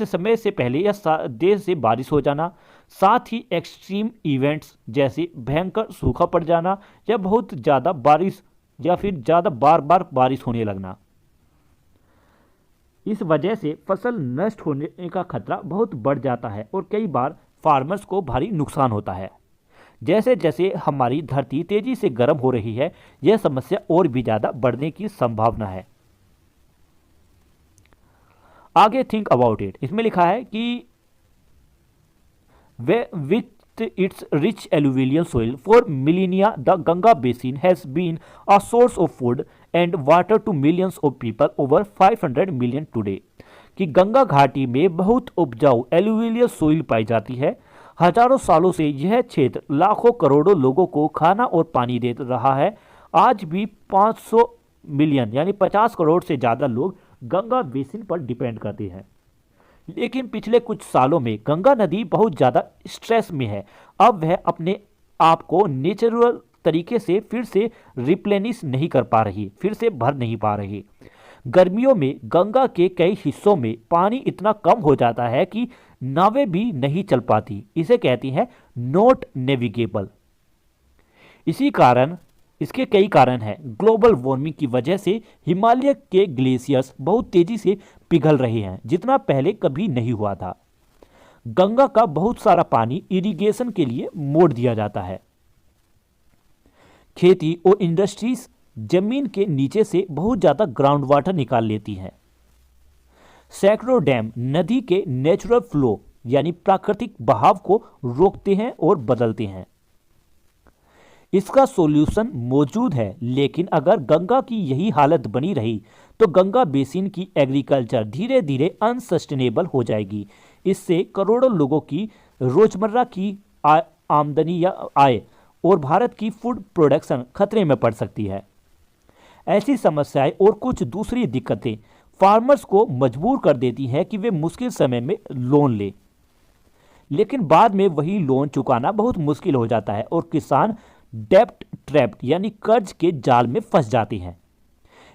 से बारिश हो जाना, साथ ही एक्सट्रीम इवेंट्स जैसे भयंकर सूखा पड़ जाना या बहुत ज़्यादा बारिश या फिर ज़्यादा बार बार बारिश होने लगना। इस वजह से फसल नष्ट होने का खतरा बहुत बढ़ जाता है और कई बार फार्मर्स को भारी नुकसान होता है। जैसे जैसे हमारी धरती तेजी से गर्म हो रही है यह समस्या और भी ज़्यादा बढ़ने की संभावना है। आगे थिंक अबाउट इट, इसमें लिखा है कि with its rich alluvial soil for millennia the Ganga basin has been a source of food and water to millions of people over 500 million today. कि गंगा घाटी में बहुत उपजाऊ एलुवियल सोइल पाई जाती है। हजारों सालों से यह क्षेत्र लाखों करोड़ों लोगों को खाना और पानी दे रहा है। आज भी 500 मिलियन यानी 50 करोड़ से ज़्यादा लोग गंगा बेसिन पर डिपेंड करते हैं। लेकिन पिछले कुछ सालों में गंगा नदी बहुत ज़्यादा स्ट्रेस में है। अब वह अपने आप को नेचुरल तरीके से फिर से रिप्लेनिश नहीं कर पा रही, फिर से भर नहीं पा रही। गर्मियों में गंगा के कई हिस्सों में पानी इतना कम हो जाता है कि नावें भी नहीं चल पाती। इसे कहती हैं नॉट नेविगेबल। इसके कई कारण हैं। ग्लोबल वार्मिंग की वजह से हिमालय के ग्लेशियर्स बहुत तेजी से पिघल रहे हैं, जितना पहले कभी नहीं हुआ था। गंगा का बहुत सारा पानी इरिगेशन के लिए मोड़ दिया जाता है। खेती और इंडस्ट्रीज जमीन के नीचे से बहुत ज़्यादा ग्राउंड वाटर निकाल लेती हैं। सैकड़ों डैम नदी के नेचुरल फ्लो यानी प्राकृतिक बहाव को रोकते हैं और बदलते हैं। इसका सॉल्यूशन मौजूद है, लेकिन अगर गंगा की यही हालत बनी रही तो गंगा बेसिन की एग्रीकल्चर धीरे धीरे अनसस्टेनेबल हो जाएगी। इससे करोड़ों लोगों की रोजमर्रा की आमदनी या आय और भारत की फूड प्रोडक्शन खतरे में पड़ सकती है। ऐसी समस्याएं और कुछ दूसरी दिक्कतें फार्मर्स को मजबूर कर देती हैं कि वे मुश्किल समय में लोन लें, लेकिन बाद में वही लोन चुकाना बहुत मुश्किल हो जाता है और किसान डेब्ट ट्रैप यानी कर्ज के जाल में फंस जाते हैं।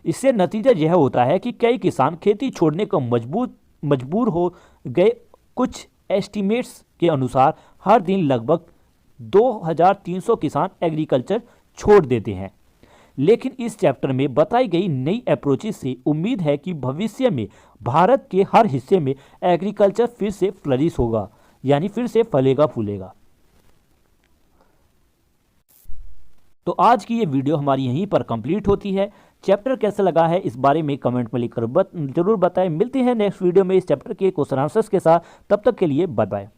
इससे नतीजा यह होता है कि कई किसान खेती छोड़ने को मजबूर हो गए। कुछ एस्टीमेट्स के अनुसार हर दिन लगभग 2300 किसान एग्रीकल्चर छोड़ देते हैं। लेकिन इस चैप्टर में बताई गई नई अप्रोचेस से उम्मीद है कि भविष्य में भारत के हर हिस्से में एग्रीकल्चर फिर से फ्लरिश होगा, यानी फिर से फलेगा फूलेगा। तो आज की ये वीडियो हमारी यहीं पर कंप्लीट होती है। चैप्टर कैसा लगा है इस बारे में कमेंट में लिखकर जरूर बताएं। मिलते हैं नेक्स्ट वीडियो में इस चैप्टर के क्वेश्चन आंसर्स के साथ। तब तक के लिए बाय बाय।